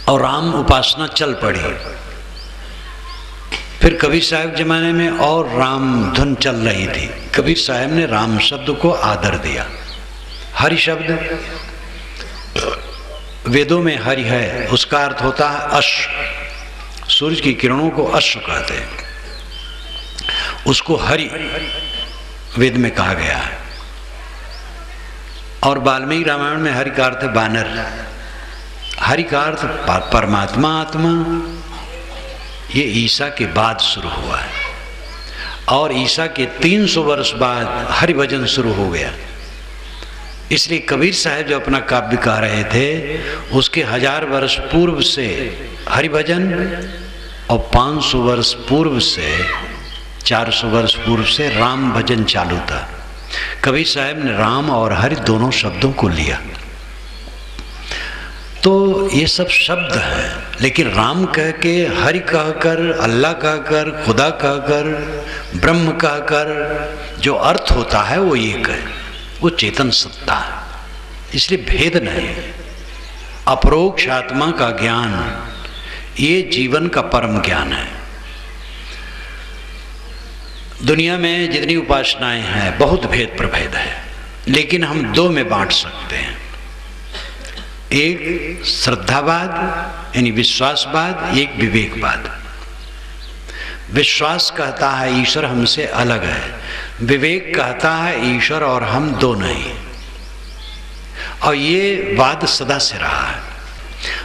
A: और राम उपासना चल पड़ी। फिर कबीर साहब जमाने में और राम धुन चल रही थी। कबीर साहब ने राम शब्द को आदर दिया। हरि शब्द वेदों में हरि है, उसका अर्थ होता है अश्व। सूरज की किरणों को अश्व कहते हैं, उसको हरि वेद में कहा गया है। और वाल्मीकि रामायण में हरि का अर्थ है बानर। हरि का अर्थ परमात्मा, आत्मा। ये ईसा के बाद शुरू हुआ है और ईसा के 300 वर्ष बाद हरि भजन शुरू हो गया। इसलिए कबीर साहब जो अपना काव्य कह रहे थे, उसके 1000 वर्ष पूर्व से हरि भजन और 500 वर्ष पूर्व से, 400 वर्ष पूर्व से राम भजन चालू था। कबीर साहब ने राम और हरि दोनों शब्दों को लिया। तो ये सब शब्द हैं, लेकिन राम कह के, हरि कहकर, अल्लाह कहकर, खुदा कहकर, ब्रह्म कहकर जो अर्थ होता है वो एक है, वो चेतन सत्ता है। इसलिए भेद नहीं। अपरोक्ष आत्मा का ज्ञान ये जीवन का परम ज्ञान है। दुनिया में जितनी उपासनाएं हैं बहुत भेद प्रभेद है, लेकिन हम 2 में बांट सकते हैं। एक श्रद्धावाद यानी विश्वासवाद, एक विवेकवाद। विश्वास कहता है ईश्वर हमसे अलग है, विवेक कहता है ईश्वर और हम दो नहीं। और ये वाद सदा से रहा है।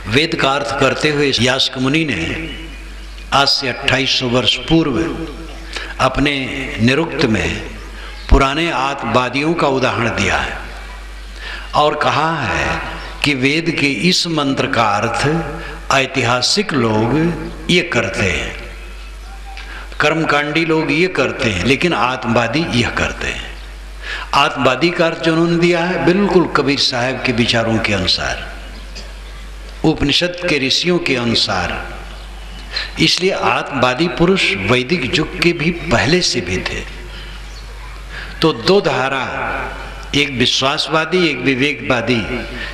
A: वेद का अर्थ करते हुए यास्क मुनि ने आज से 2800 वर्ष पूर्व अपने निरुक्त में पुराने आत्मवादियों का उदाहरण दिया है और कहा है कि वेद के इस मंत्र का अर्थ ऐतिहासिक लोग ये करते हैं, कर्मकांडी लोग ये करते हैं, लेकिन आत्मवादी यह करते हैं। आत्मवादी का अर्थ जो उन्होंने दिया है बिल्कुल कबीर साहब के विचारों के अनुसार, उपनिषद के ऋषियों के अनुसार। इसलिए आत्मवादी पुरुष वैदिक युग के भी पहले से भी थे। तो दो धारा, एक विश्वासवादी एक विवेकवादी,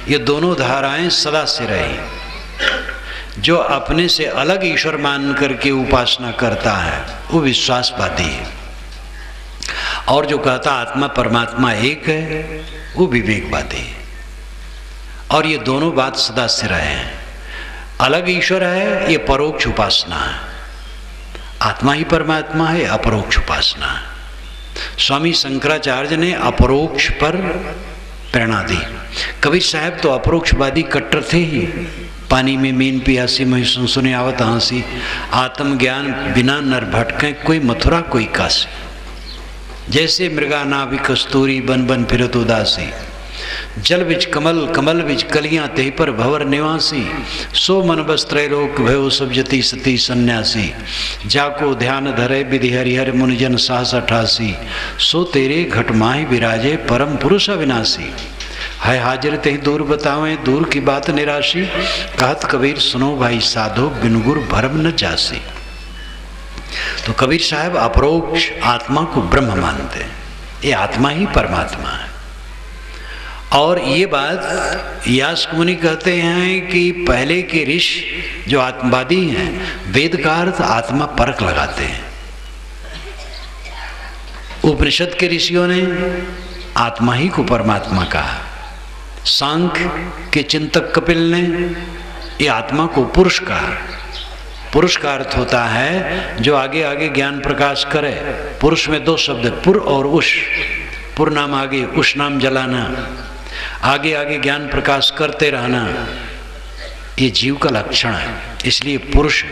A: ये दोनों धाराएं सदा से रही। जो अपने से अलग ईश्वर मान करके उपासना करता है वो विश्वासवादी है, और जो कहता आत्मा परमात्मा एक है वो विवेकवादी है। और ये दोनों बात सदा से रहे हैं। अलग ईश्वर है ये परोक्ष उपासना है, आत्मा ही परमात्मा है अपरोक्ष उपासना है। स्वामी शंकराचार्य ने अपरोक्ष पर प्रेरणा दी। कबीर साहब तो अपरोक्षवादी कट्टर थे ही। पानी में मीन पियासी मही सुने आवत हंसी, आत्मज्ञान बिना नर भटके कोई मथुरा कोई काशी। जैसे मृगा नाभि कस्तूरी बन बन फिरत उदासी, जल बिच कमल कमल बिच कलियां तेह पर भवर निवासी। सो मन बस त्रैलोक भयो सब जति सती सन्यासी, जाको ध्यान धरे विधि हरिहर मुनिजन साहस 88। सो तेरे घट माहि विराजे परम पुरुष अविनाशी, है हाजिर तेह दूर बतावें दूर की बात निराशी। कहत कबीर सुनो भाई साधो बिन गुर भरम न जासी। तो कबीर साहब अपरोक्ष आत्मा को ब्रह्म मानते हैं, ये आत्मा ही परमात्मा है। और ये बात यास्क मुनि कहते हैं कि पहले के ऋषि जो आत्मवादी हैं वेद का अर्थ आत्मा परक लगाते हैं। उपनिषद के ऋषियों ने आत्मा ही को परमात्मा कहा। सांख्य के चिंतक कपिल ने ये आत्मा को पुरुष कहा। पुरुष का अर्थ होता है जो आगे आगे ज्ञान प्रकाश करे। पुरुष में दो शब्द है, पुर और उष। पुर नाम आगे, उष नाम जलाना, आगे आगे ज्ञान प्रकाश करते रहना, ये जीव का लक्षण है। इसलिए पुरुष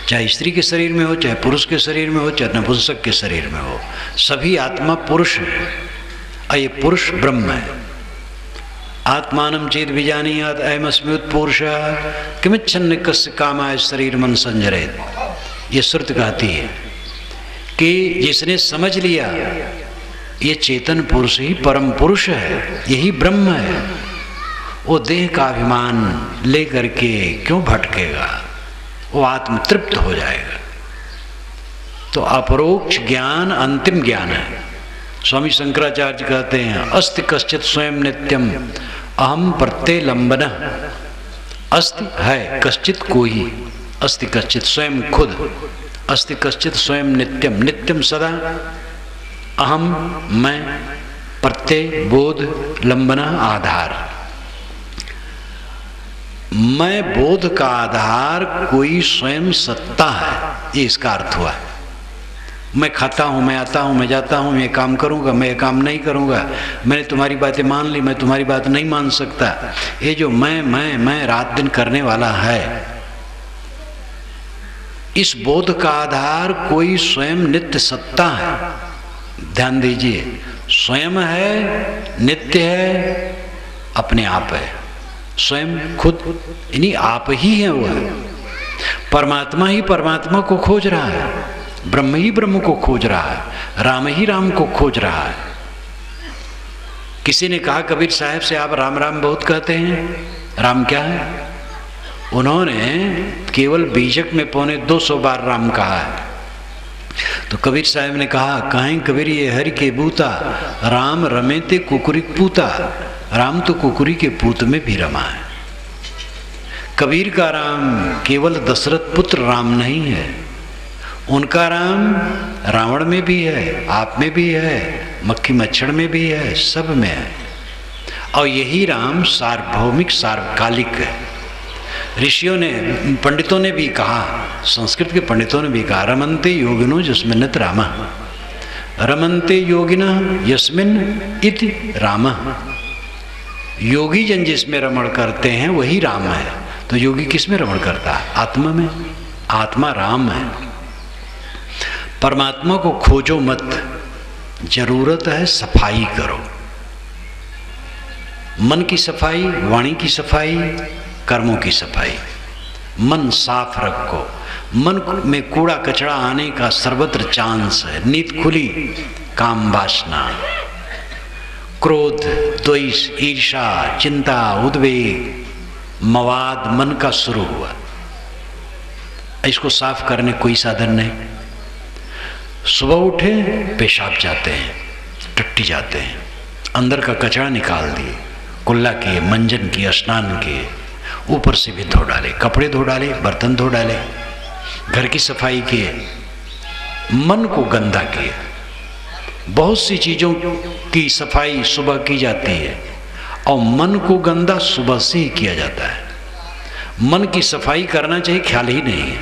A: चाहे स्त्री के शरीर में हो, चाहे पुरुष के शरीर में हो, चाहे नपुंसक के शरीर में हो, सभी आत्मा पुरुष है और ये पुरुष ब्रह्म है। आत्मानम चेत विजानीयात अयमस्मि उत्पुरुषः किमिच्छन्न कस्य कामाय शरीर मन संजरेत। ये श्रुति कहती है कि जिसने समझ लिया ये चेतन पुरुष ही परम पुरुष है, यही ब्रह्म है, वो देह का अभिमान लेकर के क्यों भटकेगा, वो आत्म तृप्त हो जाएगा। तो अपरोक्ष ज्ञान अंतिम ज्ञान है। स्वामी शंकराचार्य कहते हैं अस्ति कश्चित स्वयं नित्यम अहम प्रत्यय लंबन। अस्ति है कश्चित कोई, अस्ति कश्चित स्वयं खुद, अस्ति कश्चित स्वयं नित्यम, नित्यम सदा, अहम मैं, प्रत्यय बोध, लंबना आधार। मैं बोध का आधार कोई स्वयं सत्ता है, ये इसका अर्थ हुआ। मैं खाता हूँ, मैं आता हूँ, मैं जाता हूँ, मैं काम करूँगा, मैं ये काम नहीं करूँगा, मैंने तुम्हारी बातें मान ली, मैं तुम्हारी बात नहीं मान सकता। ये जो मैं रात दिन करने वाला है, इस बोध का आधार कोई स्वयं नित्य सत्ता है। ध्यान दीजिए, स्वयं है, नित्य है, अपने आप है, स्वयं खुद यानी आप ही है। वो है परमात्मा ही परमात्मा को खोज रहा है, ब्रह्म ही ब्रह्म को खोज रहा है, राम ही राम को खोज रहा है। किसी ने कहा कबीर साहब से आप राम राम बहुत कहते हैं, राम क्या है? उन्होंने केवल बीजक में 250 बार राम कहा है। तो कबीर साहब ने कहा कहें कबीर ये हरि के बूता, राम रमे ते कुकुरी पूता। राम तो कुकुरी के पूत में भी रमा है। कबीर का राम केवल दशरथ पुत्र राम नहीं है, उनका राम रावण में भी है, आप में भी है, मक्खी मच्छर में भी है, सब में है। और यही राम सार्वभौमिक सार्वकालिक है। ऋषियों ने, पंडितों ने भी कहा, संस्कृत के पंडितों ने भी कहा, रमन्ते योगिनो यस्मिन् रामः, रमन्ते योगिनः यस्मिन् इति रामः। योगी जन जिसमें रमण करते हैं वही राम है। तो योगी किस में रमण करता है? आत्मा में। आत्मा राम है। परमात्मा को खोजो मत, जरूरत है सफाई करो। मन की सफाई, वाणी की सफाई, कर्मों की सफाई। मन साफ रखो। मन में कूड़ा कचरा आने का सर्वत्र चांस है। नींद खुली, काम वासना, क्रोध, द्वेष, ईर्षा, चिंता, उद्वेग, मवाद मन का शुरू हुआ। इसको साफ करने कोई साधन नहीं। सुबह उठे, पेशाब जाते हैं, टट्टी जाते हैं, अंदर का कचरा निकाल दिए, कुल्ला किए, मंजन किए, स्नान किए, ऊपर से भी धो डाले, कपड़े धो डाले, बर्तन धो डाले, घर की सफाई किए, मन को गंदा किए। बहुत सी चीज़ों की सफाई सुबह की जाती है और मन को गंदा सुबह से ही किया जाता है। मन की सफाई करना चाहिए, ख्याल ही नहीं है।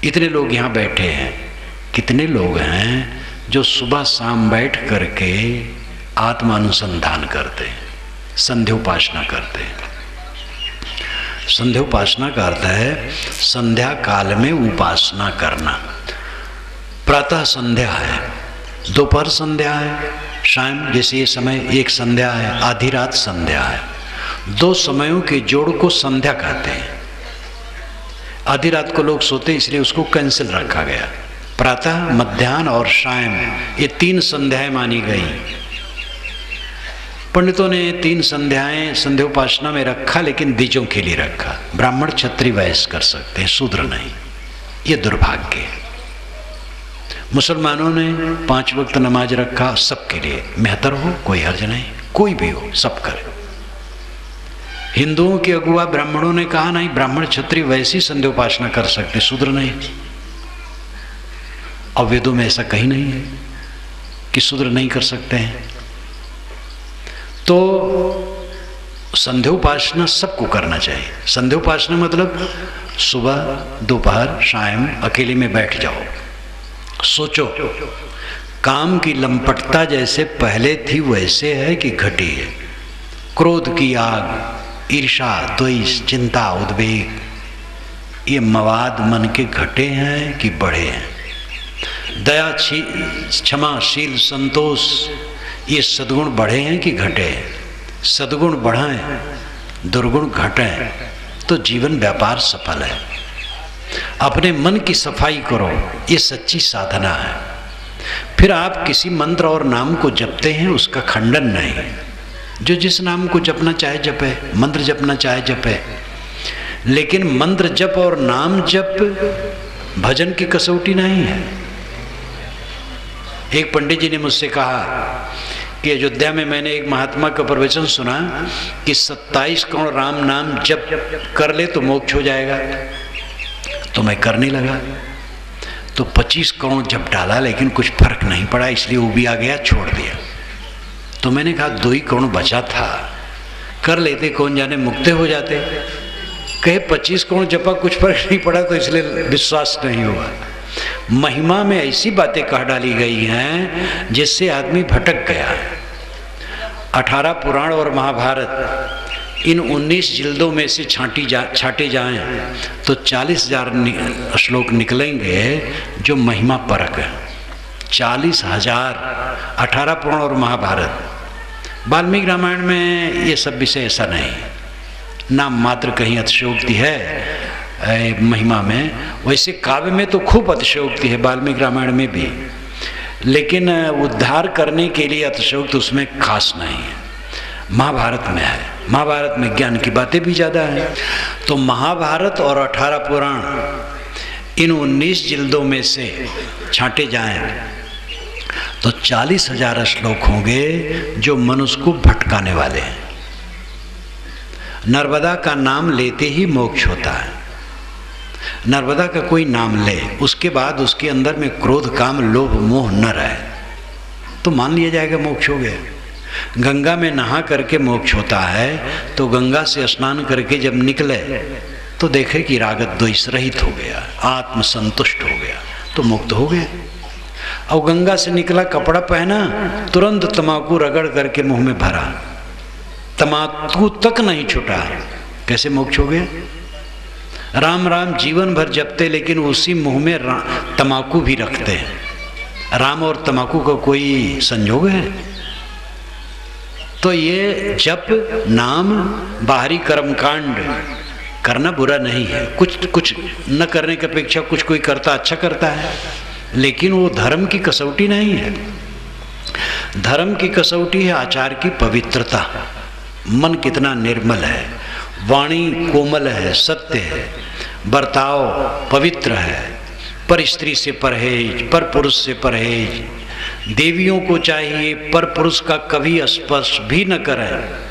A: इतने लोग यहाँ बैठे हैं, कितने लोग हैं जो सुबह शाम बैठ करके आत्मानुसंधान करते हैं, संध्योपासना करते हैं। संध्योपासना का अर्थ है संध्या काल में उपासना करना। प्रातः संध्या है, दोपहर संध्या है, शाम जैसे ये समय एक संध्या है, आधी रात संध्या है। दो समयों के जोड़ को संध्या कहते हैं। आधी रात को लोग सोते इसलिए उसको कैंसिल रखा गया। प्रातः, मध्याह्न और शाम, ये तीन संध्याएं मानी गई। पंडितों ने तीन संध्याएं संध्योपासना में रखा, लेकिन द्विजों के लिए रखा। ब्राह्मण क्षत्रिय वैश्य कर सकते हैं, शूद्र नहीं। ये दुर्भाग्य है। मुसलमानों ने 5 वक्त नमाज रखा, सबके लिए मेहतर हो, कोई हर्ज नहीं, कोई भी हो सब करे। हिंदुओं के अगुआ ब्राह्मणों ने कहा नहीं, ब्राह्मण क्षत्रिय वैसी संध्योपासना कर सकते, शूद्र नहीं। और वेदों में ऐसा कहीं नहीं है कि शूद्र नहीं कर सकते हैं। तो संध्योपासना सबको करना चाहिए। संध्योपासना मतलब सुबह, दोपहर, शाम अकेले में बैठ जाओ, सोचो काम की लंपटता जैसे पहले थी वैसे है कि घटी है। क्रोध की आग, ईर्षा, द्वेष, चिंता, उद्वेग, ये मवाद मन के घटे हैं कि बढ़े हैं। दया, क्षमा, शील, संतोष, ये सद्गुण बढ़े हैं कि घटे हैं। सद्गुण बढ़ाएं, दुर्गुण घटें तो जीवन व्यापार सफल है। अपने मन की सफाई करो, ये सच्ची साधना है। फिर आप किसी मंत्र और नाम को जपते हैं, उसका खंडन नहीं। जो जिस नाम को जपना चाहे जपे, मंत्र जपना चाहे जपे, लेकिन मंत्र जप और नाम जप भजन की कसौटी नहीं है। एक पंडित जी ने मुझसे कहा कि अयोध्या में मैंने एक महात्मा का प्रवचन सुना कि 27 करोड़ राम नाम जप कर ले तो मोक्ष हो जाएगा। तो मैं करने लगा, तो 25 करोड़ जप डाला, लेकिन कुछ फर्क नहीं पड़ा, इसलिए वो भी आ गया, छोड़ दिया। तो मैंने कहा 2 ही करोड़ बचा था, कर लेते, कौन जाने मुक्ते हो जाते। कहे 25 करोड़ जपा, कुछ फर्क नहीं पड़ा, तो इसलिए विश्वास नहीं हुआ। महिमा में ऐसी बातें कह डाली गई हैं जिससे आदमी भटक गया। 18 पुराण और महाभारत, इन 19 जिल्दों में से छाटे जाएं तो 40,000 श्लोक निकलेंगे जो महिमा परक है। 40,000, 18 पुराण और महाभारत। वाल्मीकि रामायण में ये सब विषय ऐसा नहीं, नाम मात्र कहीं अतिशयोक्ति है महिमा में। वैसे काव्य में तो खूब अतिशयोक्ति है, वाल्मीकि रामायण में भी, लेकिन उद्धार करने के लिए अतिशयोक्ति उसमें खास नहीं है। महाभारत में है, महाभारत में ज्ञान की बातें भी ज़्यादा हैं। तो महाभारत और 18 पुराण, इन 19 जिल्दों में से छांटे जाएं तो 40,000 श्लोक होंगे जो मनुष्य को भटकाने वाले हैं। नर्मदा का नाम लेते ही मोक्ष होता है। नर्मदा का कोई नाम ले, उसके बाद उसके अंदर में क्रोध, काम, लोभ, मोह न रहे तो मान लिया जाएगा मोक्ष हो गया। गंगा में नहा करके मोक्ष होता है, तो गंगा से स्नान करके जब निकले तो देखे कि राग द्वेष रहित हो गया, आत्म संतुष्ट हो गया, तो मुक्त हो गया। और गंगा से निकला, कपड़ा पहना, तुरंत तंबाकू रगड़ करके मुंह में भरा, तंबाकू तक नहीं छूटा, कैसे मोक्ष हो गया? राम राम जीवन भर जपते, लेकिन उसी मुंह में तंबाकू भी रखते हैं। राम और तंबाकू का कोई संयोग है? तो ये जप नाम बाहरी कर्मकांड करना बुरा नहीं है, कुछ न करने की अपेक्षा कुछ कोई करता अच्छा करता है, लेकिन वो धर्म की कसौटी नहीं है। धर्म की कसौटी है आचार की पवित्रता, मन कितना निर्मल है, वाणी कोमल है, सत्य है, बर्ताव पवित्र है, पर स्त्री से परहेज, पर पुरुष से परहेज। देवियों को चाहिए पर पुरुष का कभी स्पर्श भी न करें।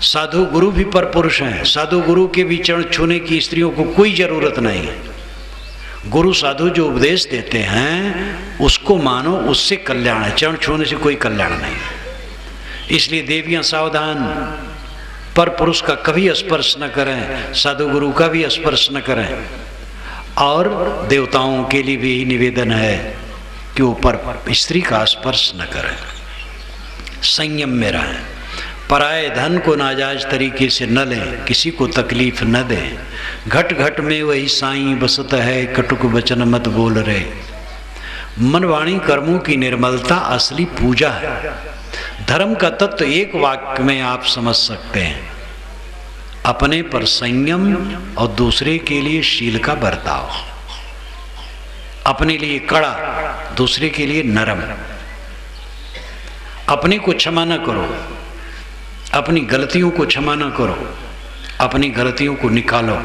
A: साधु गुरु भी पर पुरुष हैं, साधु गुरु के भी चरण छूने की स्त्रियों को कोई जरूरत नहीं है। गुरु साधु जो उपदेश देते हैं उसको मानो, उससे कल्याण है, चरण छूने से कोई कल्याण नहीं। इसलिए देवियां सावधान, पर पुरुष का कभी स्पर्श न करें, साधु गुरु का भी स्पर्श न करें। और देवताओं के लिए भी यही निवेदन है कि वो पर स्त्री का स्पर्श न करें, संयम में रहें, पराये धन को नाजायज तरीके से न लें, किसी को तकलीफ न दें। घट घट में वही साईं बसत है, कटुक वचन मत बोल रे। मन वाणी कर्मों की निर्मलता असली पूजा है। धर्म का तत्व एक वाक्य में आप समझ सकते हैं, अपने पर संयम और दूसरे के लिए शील का बर्ताव। अपने लिए कड़ा, दूसरे के लिए नरम। अपने को क्षमा न करो, अपनी गलतियों को क्षमा न करो, अपनी गलतियों को निकालो।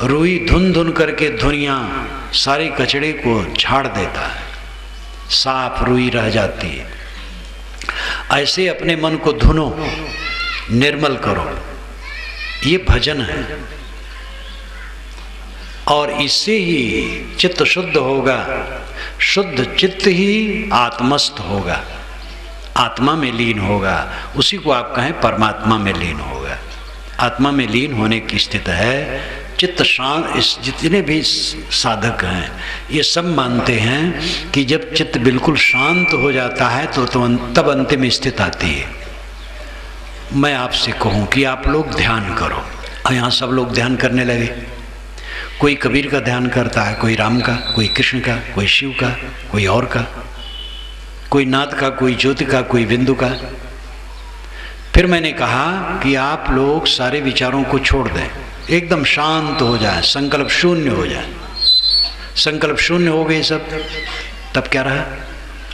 A: रुई धुन धुन करके धुनिया सारे कचड़े को झाड़ देता है, साफ रुई रह जाती है। ऐसे अपने मन को धुनो, निर्मल करो, ये भजन है। और इससे ही चित्त शुद्ध होगा, शुद्ध चित्त ही आत्मस्थ होगा, आत्मा में लीन होगा। उसी को आप कहें परमात्मा में लीन होगा। आत्मा में लीन होने की स्थिति है। चित्त शांत, इस जितने भी साधक हैं ये सब मानते हैं कि जब चित्त बिल्कुल शांत हो जाता है तो तब अंतिम स्थिति आती है। मैं आपसे कहूँ कि आप लोग ध्यान करो। यहाँ सब लोग ध्यान करने लगे, कोई कबीर का ध्यान करता है, कोई राम का, कोई कृष्ण का, कोई शिव का, कोई और का, कोई नाथ का, कोई ज्योति का, कोई बिंदु का। फिर मैंने कहा कि आप लोग सारे विचारों को छोड़ दें, एकदम शांत हो जाए, संकल्प शून्य हो जाए। संकल्प शून्य हो गए सब, तब क्या रहा?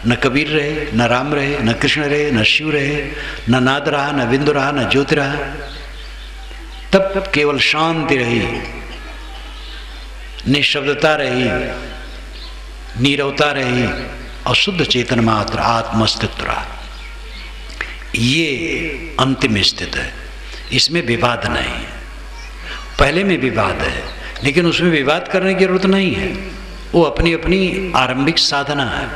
A: न कबीर रहे, न राम रहे, न कृष्ण रहे, न शिव रहे, न नाद रहा, न बिंदु रहा, न ज्योति रहा। तब केवल शांति रही, निःशब्दता रही, नीरवता रही और शुद्ध चेतन मात्र आत्मस्तित्व रहा। ये अंतिम स्थिति है, इसमें विवाद नहीं है। पहले में विवाद है, लेकिन उसमें विवाद करने की जरूरत नहीं है। वो अपनी अपनी आरंभिक साधना है।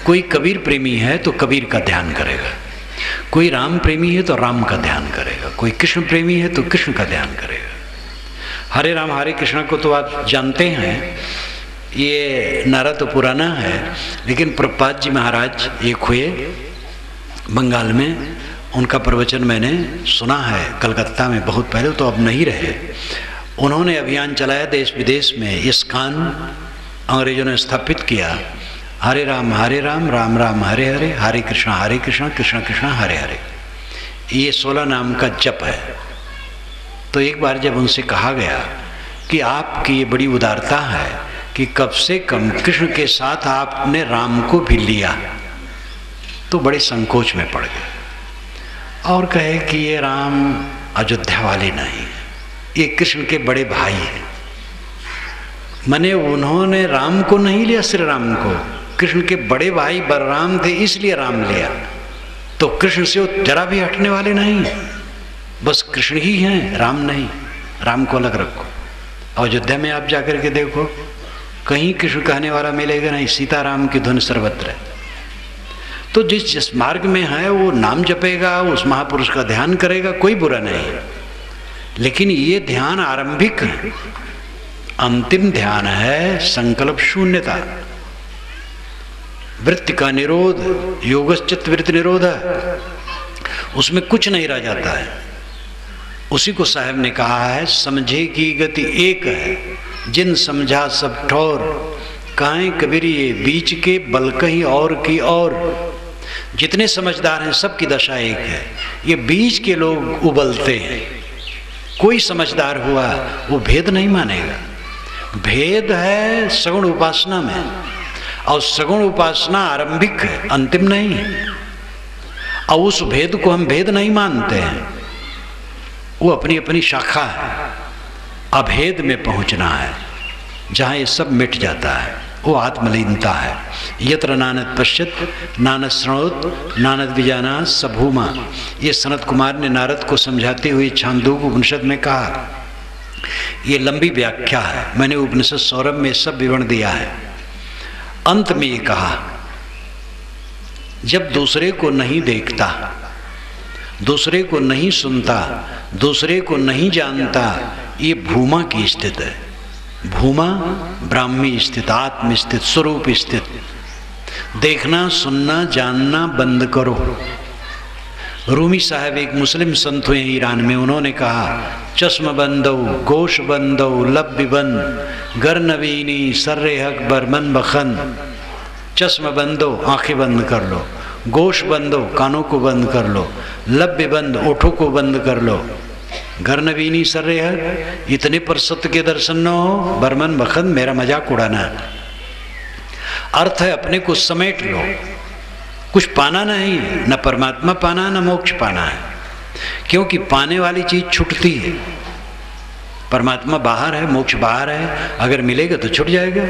A: कोई कबीर प्रेमी है तो कबीर का ध्यान करेगा, कोई राम प्रेमी है तो राम का ध्यान करेगा, कोई कृष्ण प्रेमी है तो कृष्ण का ध्यान करेगा। हरे राम हरे कृष्ण को तो आप जानते हैं, ये नारा तो पुराना है, लेकिन प्रभुपाद जी महाराज एक हुए बंगाल में, उनका प्रवचन मैंने सुना है कलकत्ता में बहुत पहले, तो अब नहीं रहे। उन्होंने अभियान चलाया देश विदेश में, इस्कॉन अंग्रेजों ने स्थापित किया। हरे राम राम राम हरे हरे, हरे कृष्ण कृष्ण कृष्ण हरे हरे, ये 16 नाम का जप है। तो एक बार जब उनसे कहा गया कि आपकी ये बड़ी उदारता है कि कम से कम कृष्ण के साथ आपने राम को भी लिया, तो बड़े संकोच में पड़ गए और कहे कि ये राम अयोध्या वाले नहीं, ये कृष्ण के बड़े भाई हैं। माने उन्होंने राम को नहीं लिया, श्री राम को, कृष्ण के बड़े भाई बलराम थे इसलिए राम लिया। तो कृष्ण से वो जरा भी हटने वाले नहीं, बस कृष्ण ही हैं, राम नहीं। राम को अलग रखो। अयोध्या में आप जाकर के देखो, कहीं कृष्ण कहने वाला मिलेगा नहीं, सीताराम की धुन सर्वत्र है। तो जिस मार्ग में है वो नाम जपेगा, उस महापुरुष का ध्यान करेगा, कोई बुरा नहीं। लेकिन ये ध्यान आरंभिक है, अंतिम ध्यान है संकल्प शून्यता, वृत्ति का निरोध, योगश्चित्त वृत्ति निरोध है, उसमें कुछ नहीं रह जाता है। उसी को साहब ने कहा है, समझे की गति एक है, जिन समझा सब ठौर, काहे कबीर ये बीच के बल कहीं और की और। जितने समझदार हैं सबकी दशा एक है, ये बीच के लोग उबलते हैं। कोई समझदार हुआ वो भेद नहीं मानेगा। भेद है सगुण उपासना में, और सगुण उपासना आरंभिक है, अंतिम नहीं है। और उस भेद को हम भेद नहीं मानते हैं, वो अपनी अपनी शाखा है। अभेद में पहुंचना है, जहाँ ये सब मिट जाता है, वो आत्मलीनता है। यत्र नानद पश्यत नानद श्रणोत नानद विजाना सभूमा। ये सनत कुमार ने नारद को समझाते हुए छांदोग्य उपनिषद में कहा। ये लंबी व्याख्या है, मैंने उपनिषद सौरभ में सब विवरण दिया है। अंत में ये कहा, जब दूसरे को नहीं देखता, दूसरे को नहीं सुनता, दूसरे को नहीं जानता, ये भूमा की स्थिति है। भूमा ब्राह्मी स्थित, आत्म स्थित, स्वरूप स्थित। देखना सुनना जानना बंद करो। रूमी साहब एक मुस्लिम संत हुए ईरान में, उन्होंने कहा, चश्म बंदो गोश बंदो लब्बी बंद गर नवीनी सर्रे अकबर मन बखन। चश्म बंदो आंखें बंद कर लो, गोश बंदो कानों को बंद कर लो, लब्बे बंद ओठों को बंद कर लो, घर नवीनी सर्रे हक, इतने पर सत्य के दर्शन न हो, बरमन बखन मेरा मजाक उड़ाना। अर्थ है अपने को समेट लो, कुछ पाना नहीं है, न परमात्मा पाना न मोक्ष पाना है। क्योंकि पाने वाली चीज छूटती है। परमात्मा बाहर है, मोक्ष बाहर है, अगर मिलेगा तो छूट जाएगा।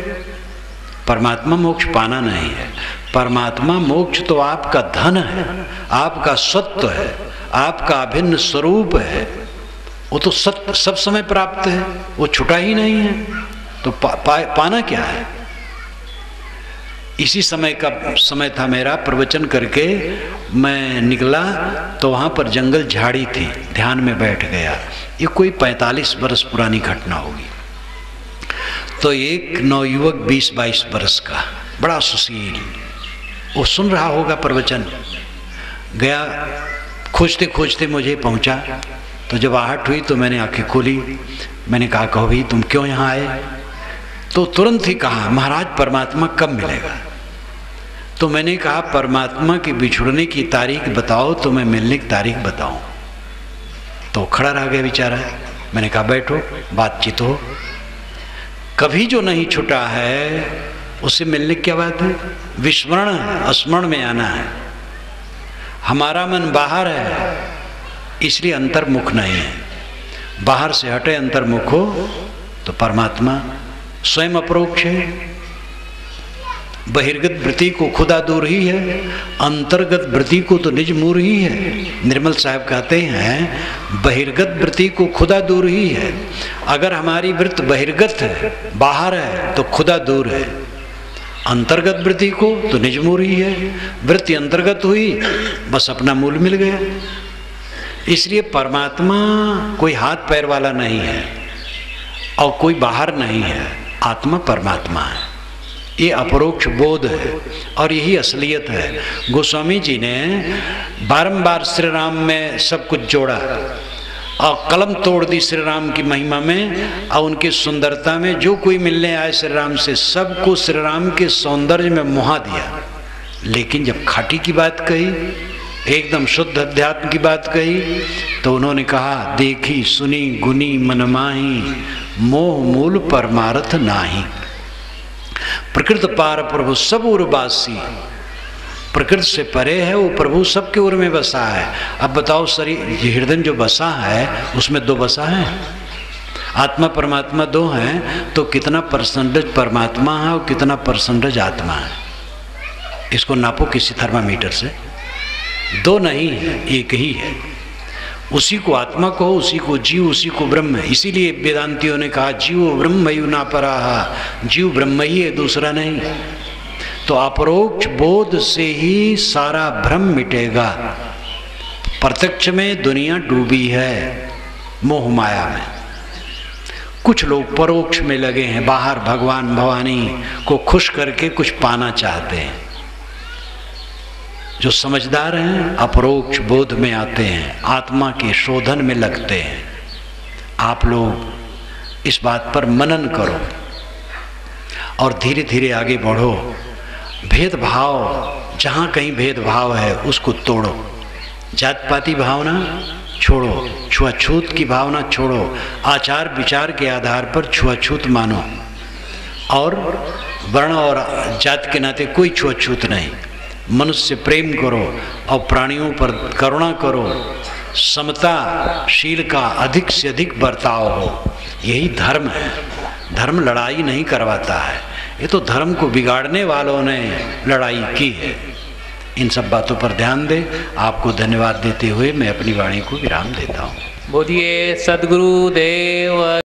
A: परमात्मा मोक्ष पाना नहीं है। परमात्मा मोक्ष तो आपका धन है, आपका सत्व है, आपका अभिन्न स्वरूप है। वो तो सब समय प्राप्त है, वो छुटा ही नहीं है। तो पाना क्या है? इसी समय था मेरा, प्रवचन करके मैं निकला तो वहाँ पर जंगल झाड़ी थी, ध्यान में बैठ गया। ये कोई 45 वर्ष पुरानी घटना होगी। तो एक नवयुवक 20-22 वर्ष का, बड़ा सुशील, वो सुन रहा होगा प्रवचन, गया खोजते खोजते मुझे पहुंचा। तो जब आहट हुई तो मैंने आंखें खोली, मैंने कहा, कहो भाई तुम क्यों यहाँ आए? तो तुरंत ही कहा, महाराज परमात्मा कब मिलेगा? तो मैंने कहा, परमात्मा के बिछुड़ने की तारीख बताओ तो मैं मिलने की तारीख बताऊं। तो खड़ा रह गया बेचारा। मैंने कहा बैठो, बातचीत हो। कभी जो नहीं छुटा है उससे मिलने की क्या बात है? विस्मरण है, स्मरण में आना है। हमारा मन बाहर है, इसलिए अंतर्मुख नहीं है। बाहर से हटे अंतर्मुख हो तो परमात्मा स्वयं अपरोक्ष है। बहिर्गत वृत्ति को खुदा दूर ही है, अंतर्गत वृत्ति को तो निज मूर ही है। निर्मल साहब कहते हैं, बहिर्गत वृत्ति को खुदा दूर ही है। अगर हमारी वृत्त बहिर्गत है, बाहर है, तो खुदा दूर है। अंतर्गत वृत्ति को तो निज मूर ही है। वृत्ति अंतर्गत हुई, बस अपना मूल मिल गया। इसलिए परमात्मा कोई हाथ पैर वाला नहीं है और कोई बाहर नहीं है। आत्मा परमात्मा है, ये अपरोक्ष बोध है और यही असलियत है। गोस्वामी जी ने बारंबार श्री राम में सब कुछ जोड़ा और कलम तोड़ दी श्री राम की महिमा में और उनकी सुंदरता में। जो कोई मिलने आए श्री राम से, सबको श्री राम के सौंदर्य में मोहा दिया। लेकिन जब खाटी की बात कही, एकदम शुद्ध अध्यात्म की बात कही, तो उन्होंने कहा, देखी सुनी गुनी मन माही, मोह मूल परमार्थ नाही। प्रकृत पार प्रभु सब उर्वासी, प्रकृति से परे है वो प्रभु, सबके उर में बसा है। अब बताओ, शरीर हृदय जो बसा है उसमें दो बसा है, आत्मा परमात्मा दो हैं, तो कितना परसेंटेज परमात्मा है और कितना परसेंटेज आत्मा है? इसको नापो किसी थर्मामीटर से। दो नहीं है, एक ही है। उसी को आत्मा कहो, उसी को जीव, उसी को ब्रह्म। इसीलिए वेदांतियों ने कहा, जीव ब्रह्म यु ना पराहा, जीव ब्रह्म ही है, दूसरा नहीं। तो अपरोक्ष बोध से ही सारा भ्रम मिटेगा। प्रत्यक्ष में दुनिया डूबी है मोह माया में, कुछ लोग परोक्ष में लगे हैं, बाहर भगवान भवानी को खुश करके कुछ पाना चाहते हैं। जो समझदार हैं अपरोक्ष बोध में आते हैं, आत्मा के शोधन में लगते हैं। आप लोग इस बात पर मनन करो और धीरे धीरे आगे बढ़ो। भेदभाव, जहाँ कहीं भेदभाव है उसको तोड़ो, जात पाती भावना छोड़ो, छुआछूत की भावना छोड़ो, आचार विचार के आधार पर छुआछूत मानो, और वर्ण और जात के नाते कोई छुआछूत नहीं। मनुष्य से प्रेम करो और प्राणियों पर करुणा करो, समताशील का अधिक से अधिक बर्ताव हो, यही धर्म है। धर्म लड़ाई नहीं करवाता है, ये तो धर्म को बिगाड़ने वालों ने लड़ाई की है। इन सब बातों पर ध्यान दें। आपको धन्यवाद देते हुए मैं अपनी वाणी को विराम देता हूँ।
B: बोलिए सद्गुरुदेव